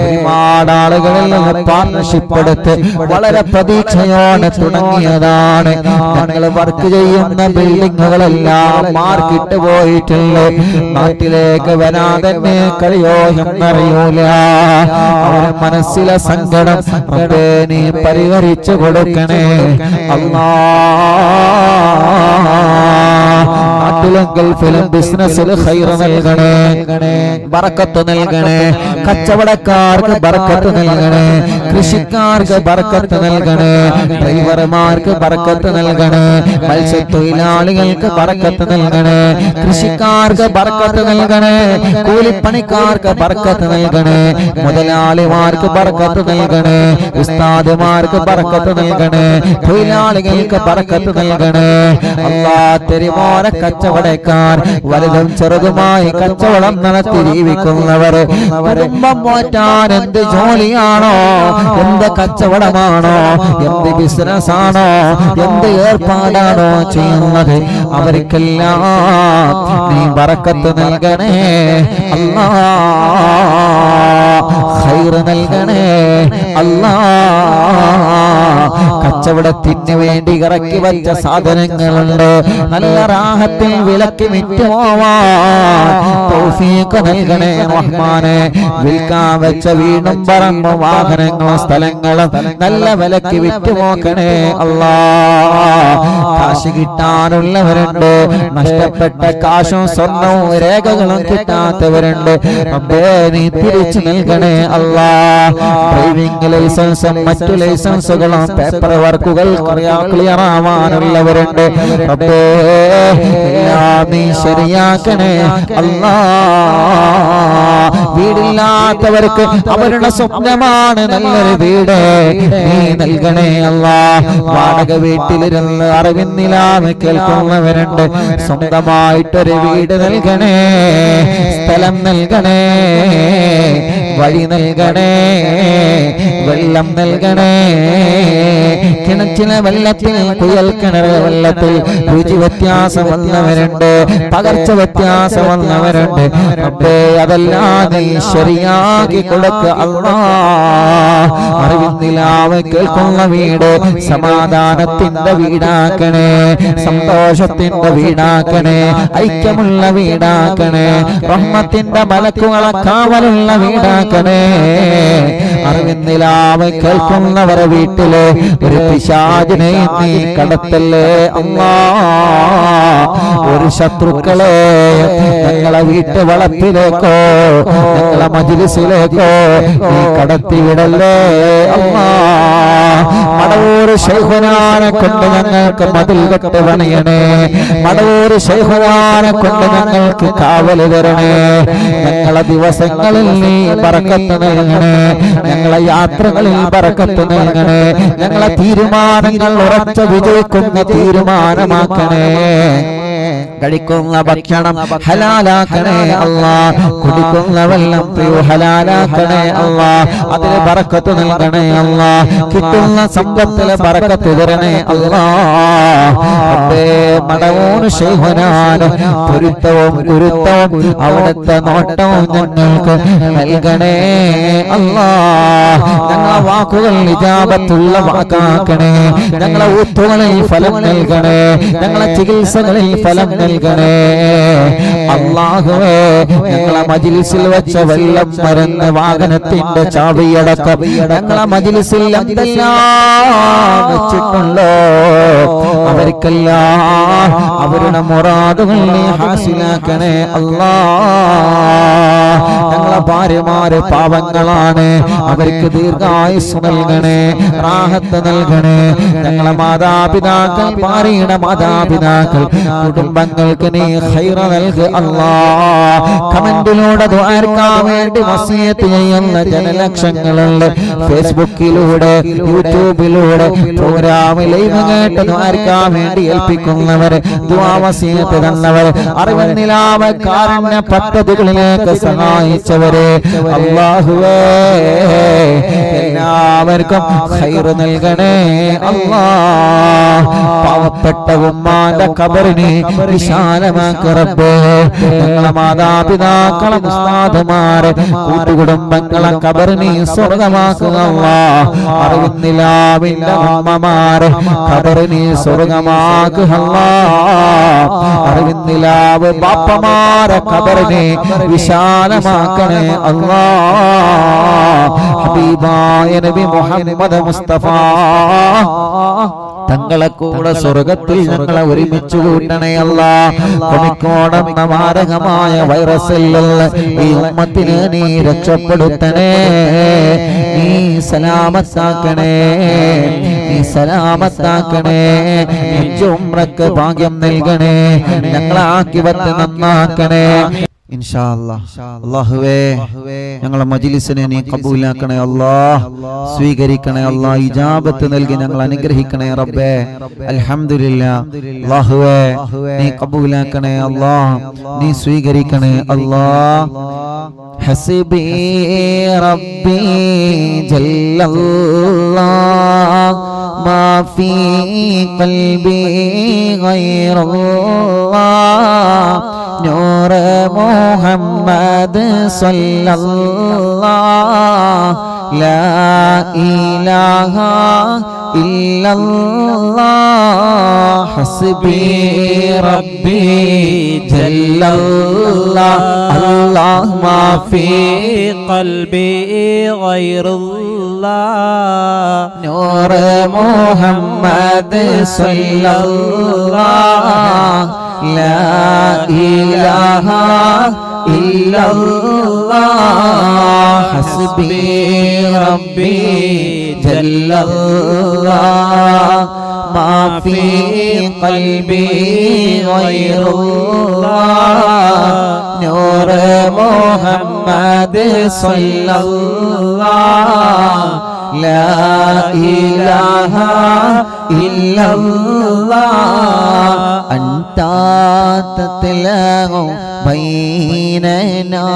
ഒരുപാട് ആളുകളിൽ നിന്ന് പാർട്ണർഷിപ്പ് എടുത്ത് വളരെ പ്രതീക്ഷയോടെ തുടങ്ങിയതാണ്. ഞങ്ങൾ വർക്ക് ചെയ്യുന്ന ബിൽഡിങ്ങുകളെല്ലാം മാർക്കിട്ട് പോയിട്ടുണ്ട്. നാട്ടിലേക്ക് വരാതെ കഴിയോ എന്നറിയൂല. അവരുടെ മനസ്സിലെ സങ്കടം നീ പരിഹരിച്ചു കൊടുക്കണേ അല്ലാ. നാട്ടിലും ഗൾഫിലും ബിസിനസ്സിൽ ഖൈർ നൽകണേ, ബറക്കത്ത് നൽകണേ. കച്ചവടക്കാർക്ക് ബറക്കത്ത് നൽകണേ, കൃഷിക്കാർക്ക് ബറക്കത്ത് നൽകണേ, ഡ്രൈവർമാർക്ക് ബറക്കത്ത് നൽകണേ, മത്സ്യത്തൊഴിലാളികൾക്ക് ബറക്കത്ത് നൽകണേ, കൃഷിക്കാർക്ക് ബറക്കത്ത് നൽകണേ, കൂലിപ്പണിക്കാർക്ക് ബറക്കത്ത് നൽകണേ, മുതലാളിമാർക്ക് ബറക്കത്ത് നൽകണേ, ഉസ്താദുമാർക്ക് ബറക്കത്ത് നൽകണേ, തൊഴിലാളികൾക്ക് ബറക്കത്ത് നൽകണേ. അല്ലാഹ്, തെരുവോര കച്ചവടക്കാർ വലുതും ചെറുതുമായി കച്ചവടം നടത്തി ജീവിക്കുന്നവർ, കുടുംബം പോറ്റാൻ എന്ത് ജോലിയാണോ, എന്ത് കച്ചവടമാണോ, എന്ത് ബിസിനസ് ആണോ, എന്ത് ഏർപ്പാടാണോ ചെയ്യുന്നത്, അവർക്കെല്ലാം നീ ബറക്കത്ത് നൽകണേ അല്ലാഹ്, ഖൈർ നൽകണേ അല്ലാഹ്. കച്ചവടത്തിന് വേണ്ടി ഇറക്കി വച്ച സാധനങ്ങളുണ്ട്, നല്ല റാഹത്തിൽ വിലക്ക് വിറ്റുപോവാൻ തൗഫീഖ് നൽകണേ റഹ്മാനെ. വിൽക്കാൻ വെച്ച വീടും പറമ്പും വാഹനങ്ങളും സ്ഥലങ്ങളും നല്ല വിലക്ക് വിറ്റുപോക്കണേ അല്ലാഹ്. കാശ് കിട്ടാനുള്ളവരുണ്ട്, നഷ്ടപ്പെട്ട കാശും സ്വർണവും രേഖകളും കിട്ടാത്തവരുണ്ട്. റബ്ബേ, നീ തിരിച്ചു നൽകണേ അല്ലാഹ്. ഡ്രൈവിംഗ് ലൈസൻസും മറ്റു ലൈസൻസുകളും പേപ്പർ വർക്കുകൾ ക്ലിയർ ആവാനുള്ളവരുണ്ട്. റബ്ബേ, എല്ലാം നീ ശരിയാക്കണേ അല്ലാഹ്. വീടില്ലാത്തവർക്ക് അവരുടെ സ്വപ്നമാണ് നല്ലൊരു വീട്, നീ നൽകണേ അല്ലാഹ്. വാടക വീട്ടിലിരുന്ന് അറിവിന്നിലാന്ന് കേൾക്കുന്നവരുണ്ട്, സ്വന്തമായിട്ടൊരു വീട് നൽകണേ, സ്ഥലം നൽകണേ, വഴി നൽകണേ, വെള്ളം നൽകണേ. കിണറ്റിലെ വെള്ളത്തിൽ, കുയൽ കിണർ വെള്ളത്തിൽ രുചി വ്യത്യാസം വന്നവരുണ്ട്, പകർച്ച വ്യത്യാസം വന്നവരുണ്ട്. റബ്ബേ, അതെല്ലാം നീ ശരിയാക്കി കൊടുക്കുക അല്ലാഹ്. അറിവിന്നിലാവ് കേൾക്കുന്ന വീട് സമാധാനത്തിന്റെ വീടാക്കണേ, സന്തോഷത്തിന്റെ വീടാക്കണേ, ഐക്യമുള്ള വീടാക്കണേ, റഹ്മത്തിന്റെ മലക്കുകളെ കാവലുള്ള വീടാക്കണേ. അറിവിന്നിലാവ് കേൾക്കുന്നവരെ വീട്ടില് ഒരു പിശാചിനെ നീ കടത്തല്ലേ അല്ലാഹ്. ഒരു ശത്രുക്കളെ ഞങ്ങളെ വീട്ടു വളപ്പിലേക്കോ ഞങ്ങളെ മജ്‌ലിസിലേക്കോ നീ കടത്തിവിടല്ലേ അല്ലാഹ്. മടവൂർ ശൈഖുനാനെ കൊണ്ട് ഞങ്ങൾക്ക് മതിൽ കെട്ട് പണിയണേ, മടവൂർ ശൈഖുനാനെ കൊണ്ട് ഞങ്ങൾക്ക് കാവല് തരണേ. ഞങ്ങളെ ദിവസങ്ങളിൽ നീ ബറക്കത്ത് നൽകണേ, ഞങ്ങളെ യാത്രകളിൽ ബറക്കത്ത് നൽകണേ, ഞങ്ങളെ തീരുമാനങ്ങൾ ഉറച്ച വിജയിക്കുന്ന തീരുമാനമാക്കണേ. കഴിക്കുന്ന ഭക്ഷണം ഹലാലാക്കണേ അല്ലാഹ്, കുടിക്കുന്ന വെള്ളം ഹലാലാക്കണേ അല്ലാഹ്, അതിന് ബറക്കത്ത് നൽകണേ അല്ലാഹ്, കിട്ടുന്ന സമ്പത്തിലെ ബറക്കത്ത് തരണേ അല്ലാഹ്. മടവൂർ ശൈഖുനാന് പൊരുത്തവും ഗുരുത്തവും അവിടുത്തെ നോട്ടവും ഞങ്ങൾക്ക് നൽകണേ അല്ലാഹ്. ഞങ്ങളെ വാക്കുകൾ ഇജാബത്തുള്ള വാക്കാക്കണേ, ഞങ്ങളെ ഊത്തുകളിൽ ഫലം നൽകണേ, ഞങ്ങളെ ചികിത്സകളിൽ ഫലം നൽകണേ അല്ലാഹുവേ. ഞങ്ങളെ മജ്‌ലിസിൽ വെച്ച വെള്ളം മരുന്ന് വാഹനത്തിന്റെ ചാവിയടക്കം ഞങ്ങളെ മജ്‌ലിസിൽ എന്തെല്ലാം വെച്ചിട്ടുണ്ടോ അവർക്കെല്ലാം അവരുടെ മുറാദുകൾ നീ ഹാസിലാക്കണേ അല്ലാഹ്. ഞങ്ങളെ ഭാര്യമാര് പാവങ്ങളാണ്, അവർക്ക് ദീർഘായുസ് നൽകണേ, റാഹത്ത് നൽകണേ. ഞങ്ങളെ മാതാപിതാക്കൾ, ഭാര്യയുടെ മാതാപിതാക്കൾ, കുടുംബങ്ങൾക്ക് നീ ഖൈർ നൽക് അല്ലാഹ്. കമന്റിലൂടെ ദുആർക്കാൻ വേണ്ടി വസിയത്ത് ചെയ്യുന്ന ജനലക്ഷങ്ങളുണ്ട്. ഫേസ്ബുക്കിലൂടെ, യൂട്യൂബിലൂടെ പ്രോഗ്രാം ലൈവ് കേട്ട് ദുആർക്കാൻ വേണ്ടി ഏൽപ്പിക്കുന്നവർ, ദുആ വസിയത്ത് തന്നവർ, അറിവിൻ നിലാവ് കാരുണ്യ പദ്ധതികളിലേക്ക് സഹായിച്ചവരെ അല്ലാഹുവേ എല്ലാവർക്കും ഖൈർ നൽകണേ അല്ലാഹ്. പാവപ്പെട്ട ഉമ്മാന്റെ ഖബറിനെ വിശാലമാക്ക് റബ്ബേ. ഞങ്ങളെ മാതാപിതാക്കളെ, ഉസ്താദുമാരെ, കൂട്ടുകുടുംബങ്ങളെ ഖബറിനെ സ്വർഗമാക്കുക അല്ലാഹ്. അറിവിൻ നിലാവിന്റെ ഉമ്മമാരെ ഖബറിനെ സ്വർഗമാക്കുക അല്ലാഹ്. അറിവിൻ നിലാവ് ബാപ്പമാരെ ഖബറിനെ വിശാലമാക്കണേ അല്ലാഹ്. ഹബീബായ നബി മുഹമ്മദ് മുസ്തഫ തങ്ങളെ കൂടെ സ്വർഗത്തിൽ ഞങ്ങളെ ഒരുമിച്ച് കൂട്ടണേ അല്ലാഹ്. കോഴിക്കോടെന്ന മാരകമായ വൈറസിൽ ഈ ഉമ്മത്തിനെ നീ രക്ഷപ്പെടുത്തണേ, നീ സലാമത്താക്കണേ, നീ സലാമത്താക്കണേ. ഉംറക്ക് ഭാഗ്യം നൽകണേ, ഞങ്ങളെ ആക്കിവത്ത് നന്നാക്കണേ ഇൻഷാ അല്ലാഹ്. അല്ലാഹുവേ ഞങ്ങളെ മജ്ലിസിനെ നീ ഖബൂലാക്കണേ അല്ലാഹ്, സ്വീകരിക്കണേ അല്ലാഹ്, ഇജാബത്ത് നൽകി ഞങ്ങൾ അനുഗ്രഹിക്കണേ റബ്ബേ. അൽഹംദുലില്ലാഹ്. അല്ലാഹുവേ നീ ഖബൂലാക്കണേ അല്ലാഹ്, നീ സ്വീകരിക്കണേ അല്ലാഹ്. ഹസ്ബി റബ്ബി ജല്ലല്ലാഹ് മാ ഫീ ഖൽബി ഗൈറുല്ലാഹ് നൂർ മുഹമ്മദ് സല്ലല്ലാഹ് ലാ ഇലാഹ ഇല്ലല്ലാഹ് ഹസ്ബി റബ്ബി ജല്ലല്ലാഹ് അല്ലാഹ് മാ ഫീ ഖൽബി ഗൈറുല്ലാഹ് നൂർ മുഹമ്മദ് സല്ലല്ലാഹ് ലാ ഇലാഹ ഇല്ലല്ലാഹ് ഹസ്ബി റബ്ബി ജല്ലല്ലാഹ് മാ ഫീ ഖൽബി ഗൈറുല്ലാഹ് നൂർ മുഹമ്മദ് സല്ലല്ലാഹ് ലാ ഇലാഹ ഇല്ലല്ലാഹ് അൻത തത്ലഉ ബൈനനാ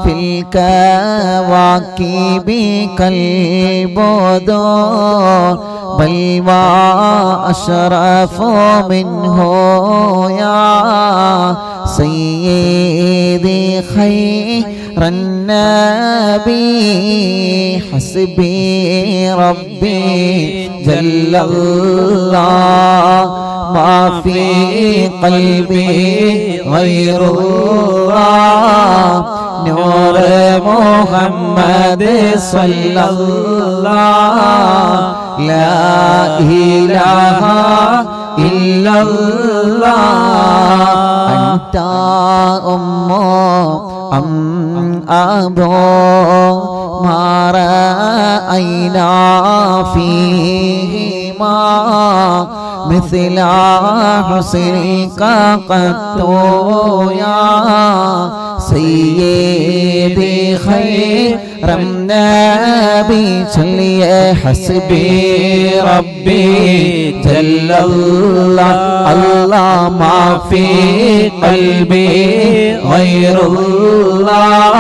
ഫിൽ കവാകിബി കൽബുദൂർ ബൽ വാ അശ്റഫു മിൻഹു യാ സയ്യിദി ഖൈറൻ നബി ഹസ്ബി റബ്ബി ജല്ലല്ലാഹ് മാ ഫീ ഖൽബി ഗൈറുല്ലാഹ് നൂർ മുഹമ്മദ് സല്ലല്ലാഹ് ലാ ഇലാഹ ഇല്ലല്ലാഹ് അൻത ഉമ്മു അം അബൂ മാ റഅയ്നാ ഫീഹിമാ مثل حسنك قط يا سيدي خير النبي چلیے حسبي ربي جل الله الله ما في قلبي غير الله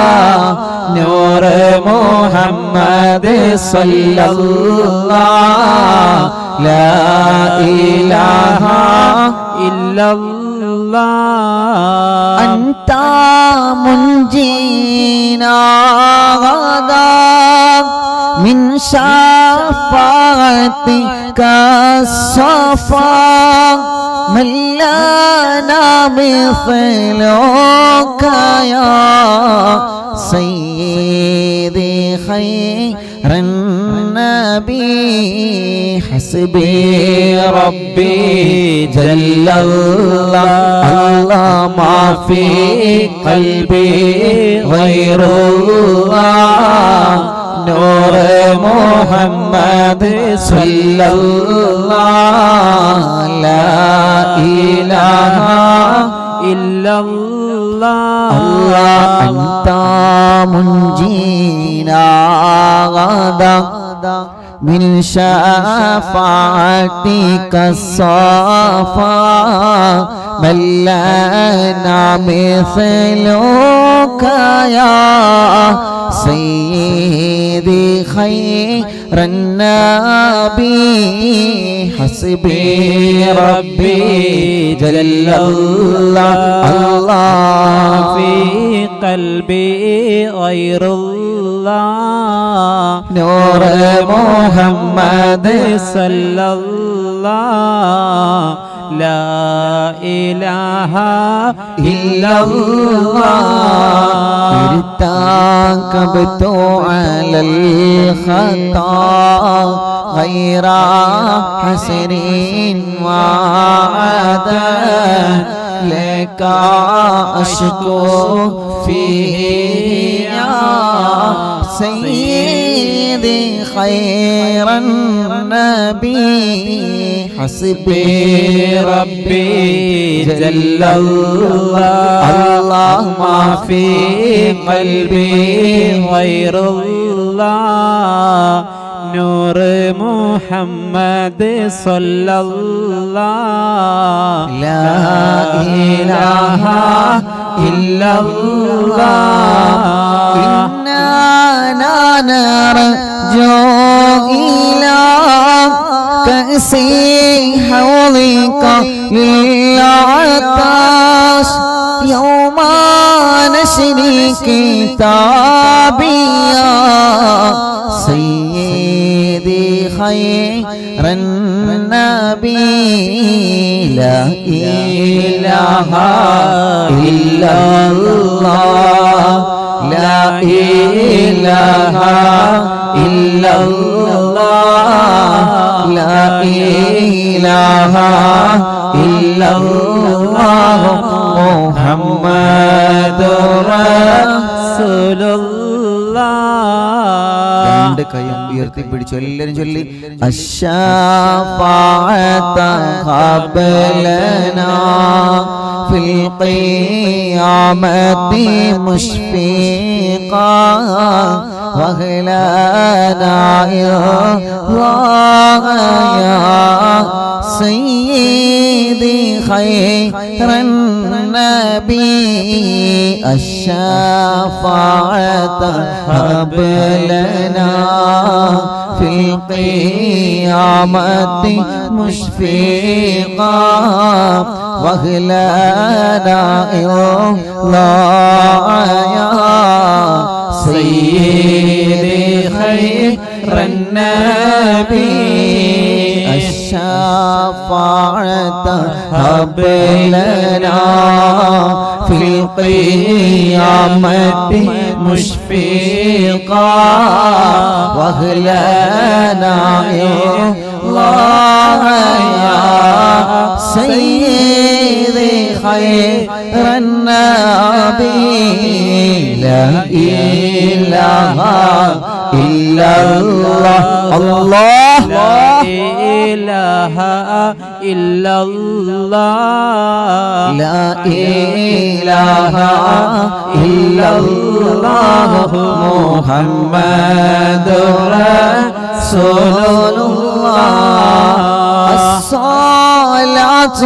نور محمد صلى الله لا إله إلا الله أنت منجينا غدا من شفاعتك الصفا من لنا مثلك يا سيدي خير النبي حسبي ربي جل الله ما في قلبي غير الله نور محمد صلى الله لا إله إلا الله أنت منجينا غدا من شفاعتك الصفا من لنا مثلك يا سيدي خير النبي حسبي ربي جل الله في قلبي غير الله نور محمد صلى الله لا إله إلا الله ارتكبت على الخطا غير حسر وعدا لك أشكو فيه يا سيدي خير النبي حسبي ربي جل الله ما في قلبي غير الله نور محمد صلى الله لا إله إلا الله إننا نرجو إلى كأس حوضك للعطاش يوم نشري كتابيا سيدي خير النبي لا إله إلا الله لا إله إلا الله لا إله إلا الله محمد رسول രണ്ട് കൈയും ഉയർത്തിപ്പിടിച്ചു എല്ലാവരും ചൊല്ലി അശ്ശാഫാഅത ഖബലനാ ഫിൽ ഖിയാമത്തി മുശ്ഫീഖാ വഹ്ലനാ യാ സയ്യിദി ഖൈറൻ നബി الشفاعة هب لنا في القيامة مشفقا واغلنا الله يا سيدي خير النبي الشفاعة هب لنا في القيامة مشفقا واغلنا الله يا سيدي خير النبي لا إله إلا الله الله لا إله إلا الله لا إله إلا الله محمد رسول الله الصلاة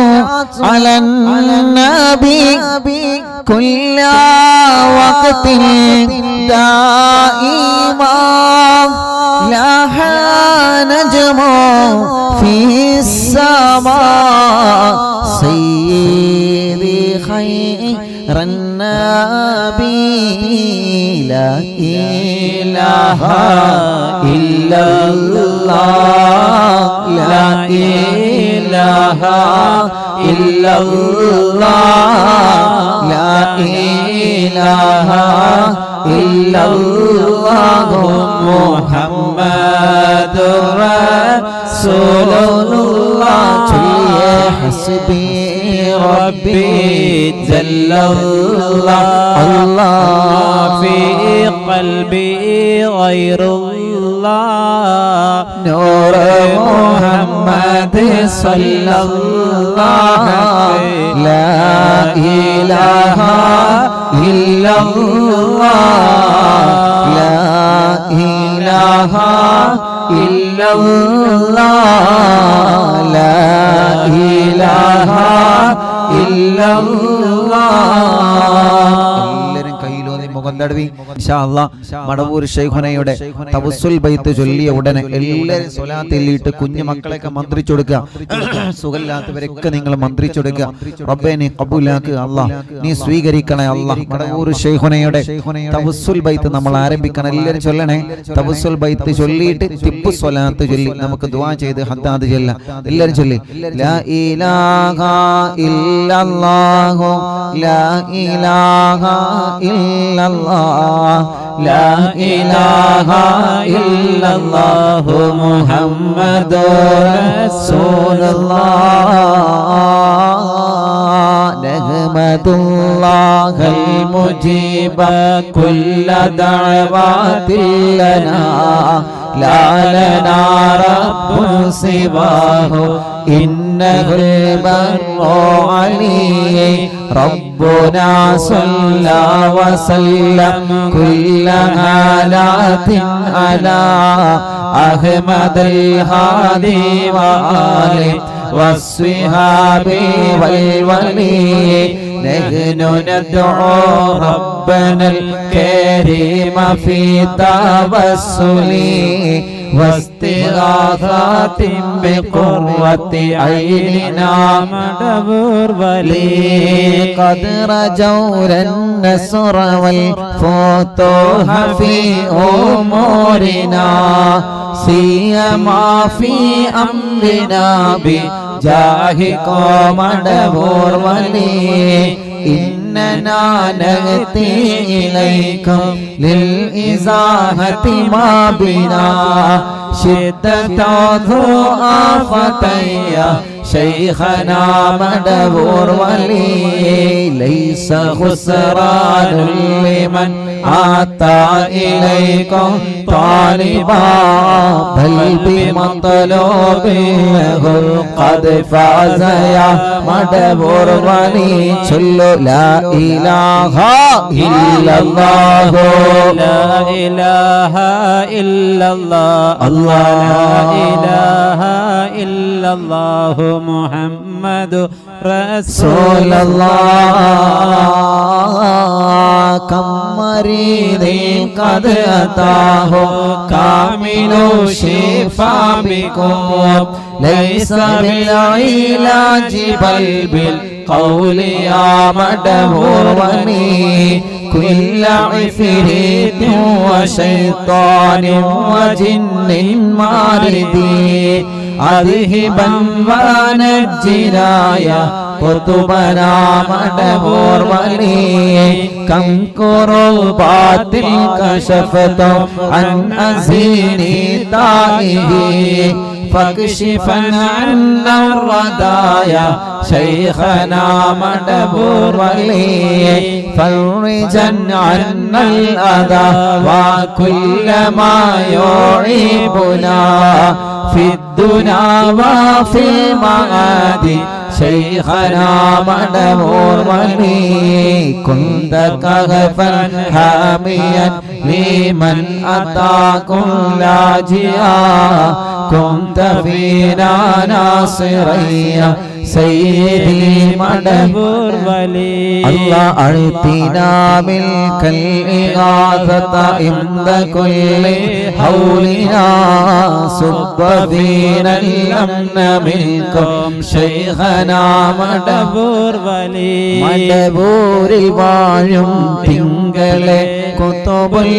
على النبي كل وقت دائما لاح نجم في السماء سيدي خير النبي لا إله إلا الله لا إله إلا الله لا إله ഇല്ലല്ലാഹു മുഹമ്മദുർ റസൂലുള്ളാഹ് ഹസ്ബി റബ്ബി ജല്ലല്ലാഹ് അല്ലാഹ് ഫീ ഖൽബി ഗൈറുല്ലാഹ് നൂർ മുഹമ്മദ് സല്ലല്ലാഹു ലാ ഇലാഹ ഇല്ലല്ലാഹ് ലാ ഇലാഹ ഇല്ലല്ലാഹ് ലാ ഇലാഹ ഇല്ലല്ലാഹ്. എല്ലാവരും കയ്യിലൂന്നി മുഖം തടവി ഇൻഷാ അല്ലാഹ് മടവൂർ ശൈഖുനയുടെ തവസ്സുൽ ബൈത്ത് ചൊല്ലിയ ഉടനെ എല്ലാവരും സ്വലാത്തിലിട്ട് കുഞ്ഞു മക്കളെയൊക്കെ മന്ത്രിച്ചു കൊടുക്കുക. സുഖമില്ലാത്തവരൊക്കെ നിങ്ങൾ മന്ത്രിച്ചു കൊടുക്കുക. റബ്ബേ നീ ഖബൂലാക്കുക അല്ലാഹ്, നീ സ്വീകരിക്കണേ അല്ലാഹ്. മടവൂർ ശൈഖുനയുടെ തവസ്സുൽ ബൈത്ത് നമ്മൾ ആരംഭിക്കണം. എല്ലാവരും ചൊല്ലണേ. തവസ്സുൽ ബൈത്ത് ചൊല്ലിയിട്ട് തിബ്ബു സ്വലാത്ത് ചൊല്ലി നമുക്ക് ദുആ ചെയ്ത് ഹദ്ദാദ് ചൊല്ലാം. എല്ലാവരും ചൊല്ലി ലാ ഇലാഹ ഇല്ലല്ലാഹു ലാ ഇലാഹ ഇല്ലല്ലാഹ് ലാ ഇലാഹ ഇല്ലല്ലാഹു മുഹമ്മദുർ റസൂലുള്ളാഹ് നഹ്മദുല്ലാഹൽ മുജീബ കുല്ല ദഅവാതിൽ ലനാ ലാ ലനാ റബ്ബുൻ സിവാഹു ഇന്നഹുൽ ബർറു അലി റബ്ബുനാ സല്ല വസല്ലം കുല്ല ഹാലാത്തിൻ അലാ അഹ്മദൽ ഹാദി വആലി വസ്വിഹാബി വൽവലി നഹ്നു നദ്ഉ റബ്ബനൽ കരീമ ഫീ തവസ്സുലി واستغاثات بقرة عيننا മടവൂർ വലി قد رجوا النصر والفتوح في أمورنا سيما في أمرنا بجاهكم مدبور ولي إننا نأتي إليكم للإزاحة ما بنا شدة ضعفتي شيخنا مدبور ولي ليس خسران لمن أتى إليكم طالبا بل بمطلوب له قد فاز يا مدبور ولي صلوا لا إله إلا الله لا إله إلا الله الله لا إله إلا الله محمد رسول الله كم مريض قد أتاه كامل الشفاء بكم ليس بالعلاج بل بالقول يا مدبور ولي كل عفريت وشيطان وجن مارد أذهبا ونجنا يا قطبنا مدبور ولي كم كربات كشفت عن أزيني تائه فاكشفا عنا الردايا شيخنا مدبور ولي فرجا عنا الأذى وكل ما يعيبنا في الدنيا وفي المعاد شيخنا مدبور ولي كنت كهفا حاميا لمن أتاكم لاجئا كنت فينا ناصريا سيدي مدبور ولي الله أعطينا ملك الإغاثة عند كل حولنا صب فينا الأمن منكم شيخنا مدبور ولي മടവൂരിൽ വാഴും തിങ്കളെ കുത്തുബുൽ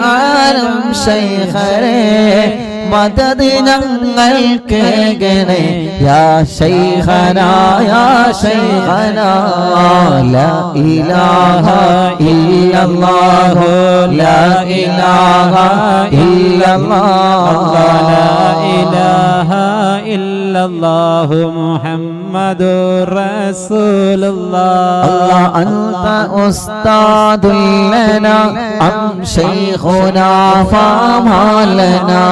ആലം ശൈഖരെ മദദ് ഞങ്ങൾക്ക് ഗണേ യാ ശൈഖനാ യാ ശൈഖനാ ലാ ഇലാഹ ഇല്ലല്ലാഹു ലാ ഇലാഹ ഇല്ലല്ലാഹ് ലാ ഇലാഹ ഇല്ലല്ലാഹു മുഹമ്മദുർ റസൂലുള്ളാഹ് അല്ലാഹ് അൻത ഉസ്താദുൽ ലനാ അം ശൈഖുനാ ഫമാ ലനാ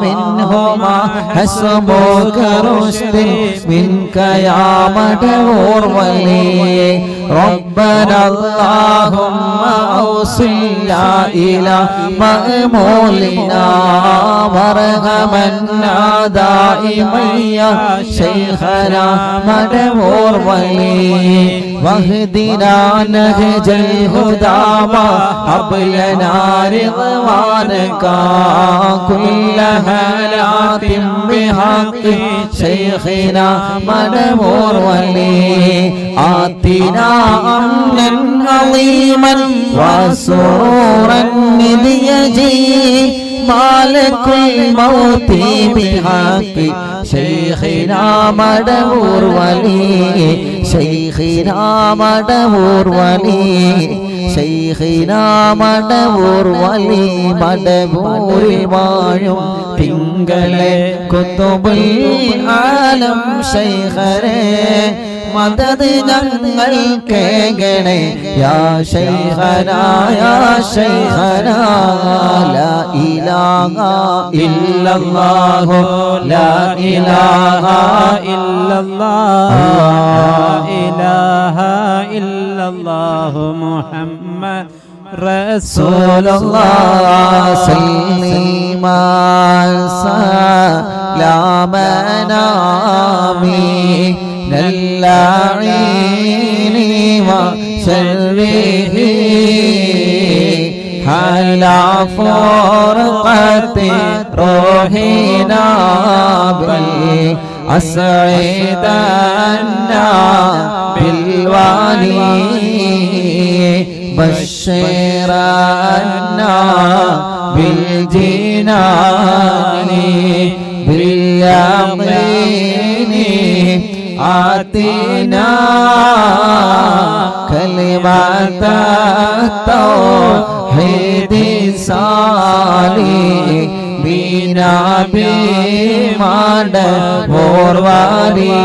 മിൻഹുമാ ഹസ്ബുക റുശ്ദി മിൻക യാ മദഊർ വലി ربنا اللهم أوصلنا إلى مأمولنا وارحمنا دائما يا شيخنا مدبور ولي واهدنا نهج الهدى وهب لنا رضوانك كل هالات بحق شيخنا مدبور ولي آتنا أمنا عظيما وسرورا إذ يجي مالك الموت بحق شيخنا مدبور ولي شيخنا مدبور ولي شيخنا مدبور ولي مدبور വാഴും തിങ്കളെ കുതുബുൽ ആലം ശൈഖരേ മദദ് ഞങ്ങൾക്ക് ഗണേ യാ ശൈഖനാ യാ ശൈഖനാ ലാ ഇലാഹ ഇല്ലല്ലാഹു ലാ ഇലാഹ ഇല്ലല്ലാഹ് ലാ ഇലാഹ ഇല്ലല്ലാഹു മുഹമ്മദ് റസൂലുള്ളാഹ് സല്ലീമാ സലാമനാ اللعين وشره على فرقة روحنا بالأسعدنا بالوالي بشرنا بالجنان باليقين آتنا كلمة التوحيد صالح بنا بمدبور ولي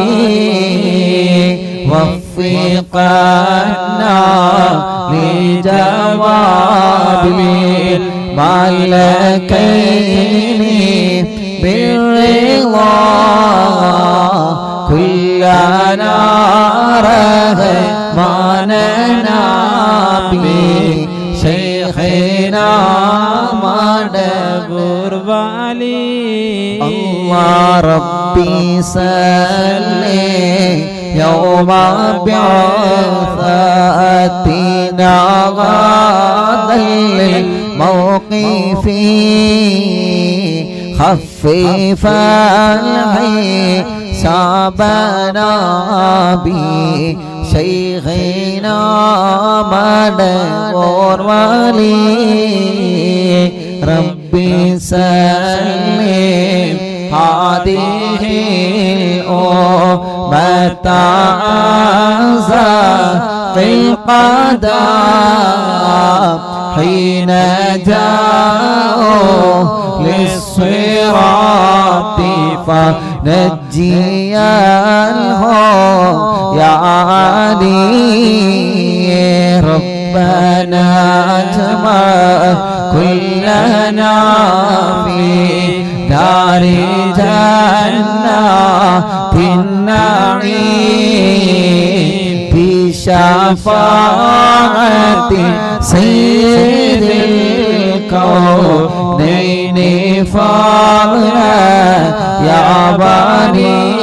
وفقنا لجواب الملكين بالرضا كلنا رحماننا بشيخنا مدبور والي الله ربي صلي يوم بعثتنا غدا للموقف خفف الحسابنا بشيخنا مدبور ولي ربي سلم هذه الأمة في القدم حين جاءوا للصراط فنجيانه يا علي ربنا اجمع كلنا في دار جنات النعيم بشفاعة سيد الكونين فاضلا يا بني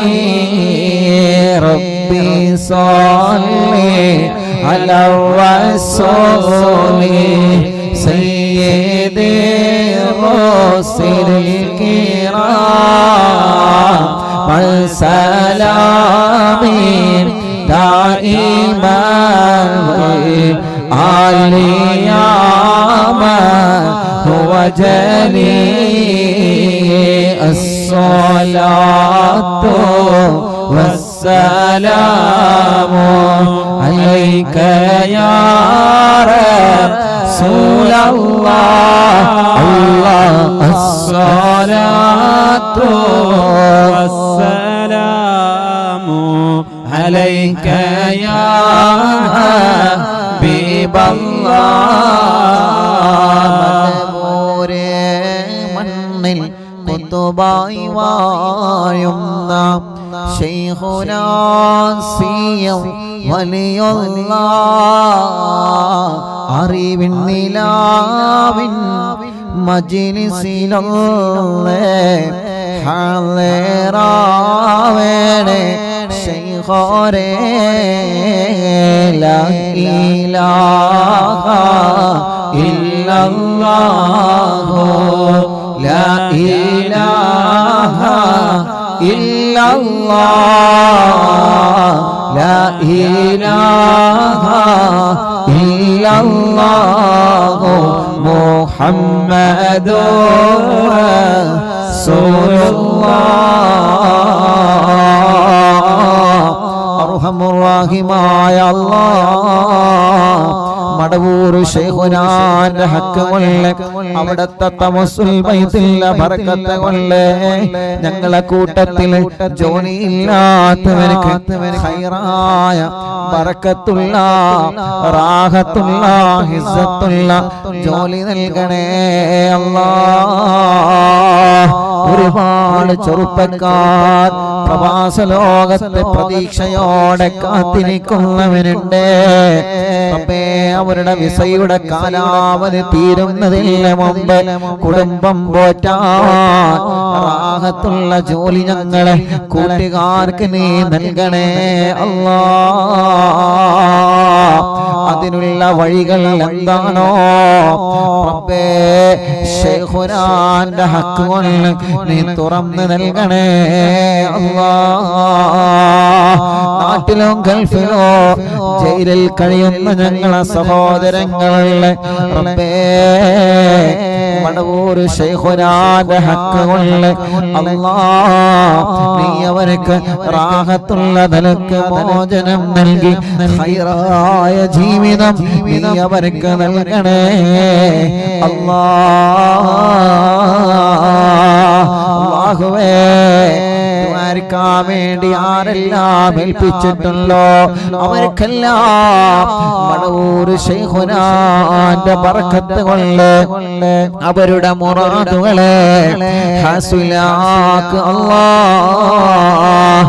ربي صلي على الرسول سيد الرسل الكرام والسلام دائما علي هو جليل الصلاة والسلام عليك يا رسول الله الصلاة والسلام عليك يا حبيب الله മണ്ണിൽ കുത്തുബായി വാഴുന്ന ശൈഖുനാ സിയം വലിയുള്ള അറിവിൻ നിലാവിൻ മജ്ലിസിലൊന്നേ ഹാളിറാവേണേ ശൈഖോരേ ലാ ഇലാഹ ഇല്ലല്ലാഹു ലാ ഇലാഹ ഇല്ലല്ലാഹ് ലാ ഇലാഹ ഇല്ലല്ലാഹു മുഹമ്മദുർ റസൂലുള്ളാഹ് അർഹമുർ-റഹീമായ അല്ലാഹ് മടവൂർ ശൈഖുനാന്റെ ഹക്ക് കൊണ്ട് അവിടത്തെ തവസ്സുൽ ബൈത്തിലെ ബർക്കത്ത് കൊണ്ട് ഞങ്ങളെ കൂട്ടത്തിൽ ജോലിയില്ലാത്തവർക്ക് ഖൈറായ ബർക്കത്തുള്ള റാഹത്തുള്ള ഹിസ്സത്തുള്ള ജോലി നൽകണേ അല്ലാഹ് ഒരുപാട് ചെറുപ്പക്കാർ പ്രവാസ ലോകത്തെ പ്രതീക്ഷയോടെ കാത്തിരിക്കുന്നവരുണ്ട് റബ്ബേ അവരുടെ വിസയുടെ കാലാവധി തീരുന്നതിന് മുമ്പ് കുടുംബം പോറ്റാൻ റാഹത്തുള്ള ജോലി ഞങ്ങളെ കൂട്ടുകാർക്ക് നീ നൽകണേ അല്ലാഹ് അതിനുള്ള വഴികൾ എന്താണോ റബ്ബേ ശൈഖുനാന്റെ ഹക്ക് കൊണ്ട് നീ തുറന്ന് നൽകണേ അല്ലാഹ് നാട്ടിലും ഗൾഫിലോ ജയിലിൽ കഴിയുന്ന ഞങ്ങളെ സഹോദരങ്ങളെ റബ്ബേ മടവൂർ ശൈഖുനാന്റെ ഹക്ക് കൊണ്ട് അല്ലാഹ് നീ അവർക്ക് റാഹത്തുള്ള നിലക്ക് മോചനം നൽകി ഖൈറായ ജീവിതം നീ അവർക്ക് നൽകണേ അല്ലാഹുവേ ദ്വാരക്കാൻ വേണ്ടി ആരെല്ലാം ഏൽപ്പിച്ചിട്ടുണ്ടോ അവർക്കെല്ലാം മടവൂർ ശൈഖുനാന്റെ ബർക്കത്ത് കൊണ്ട് അവരുടെ മുറാദുകളെ ഹസ്വിലാക്ക് അല്ലാഹ്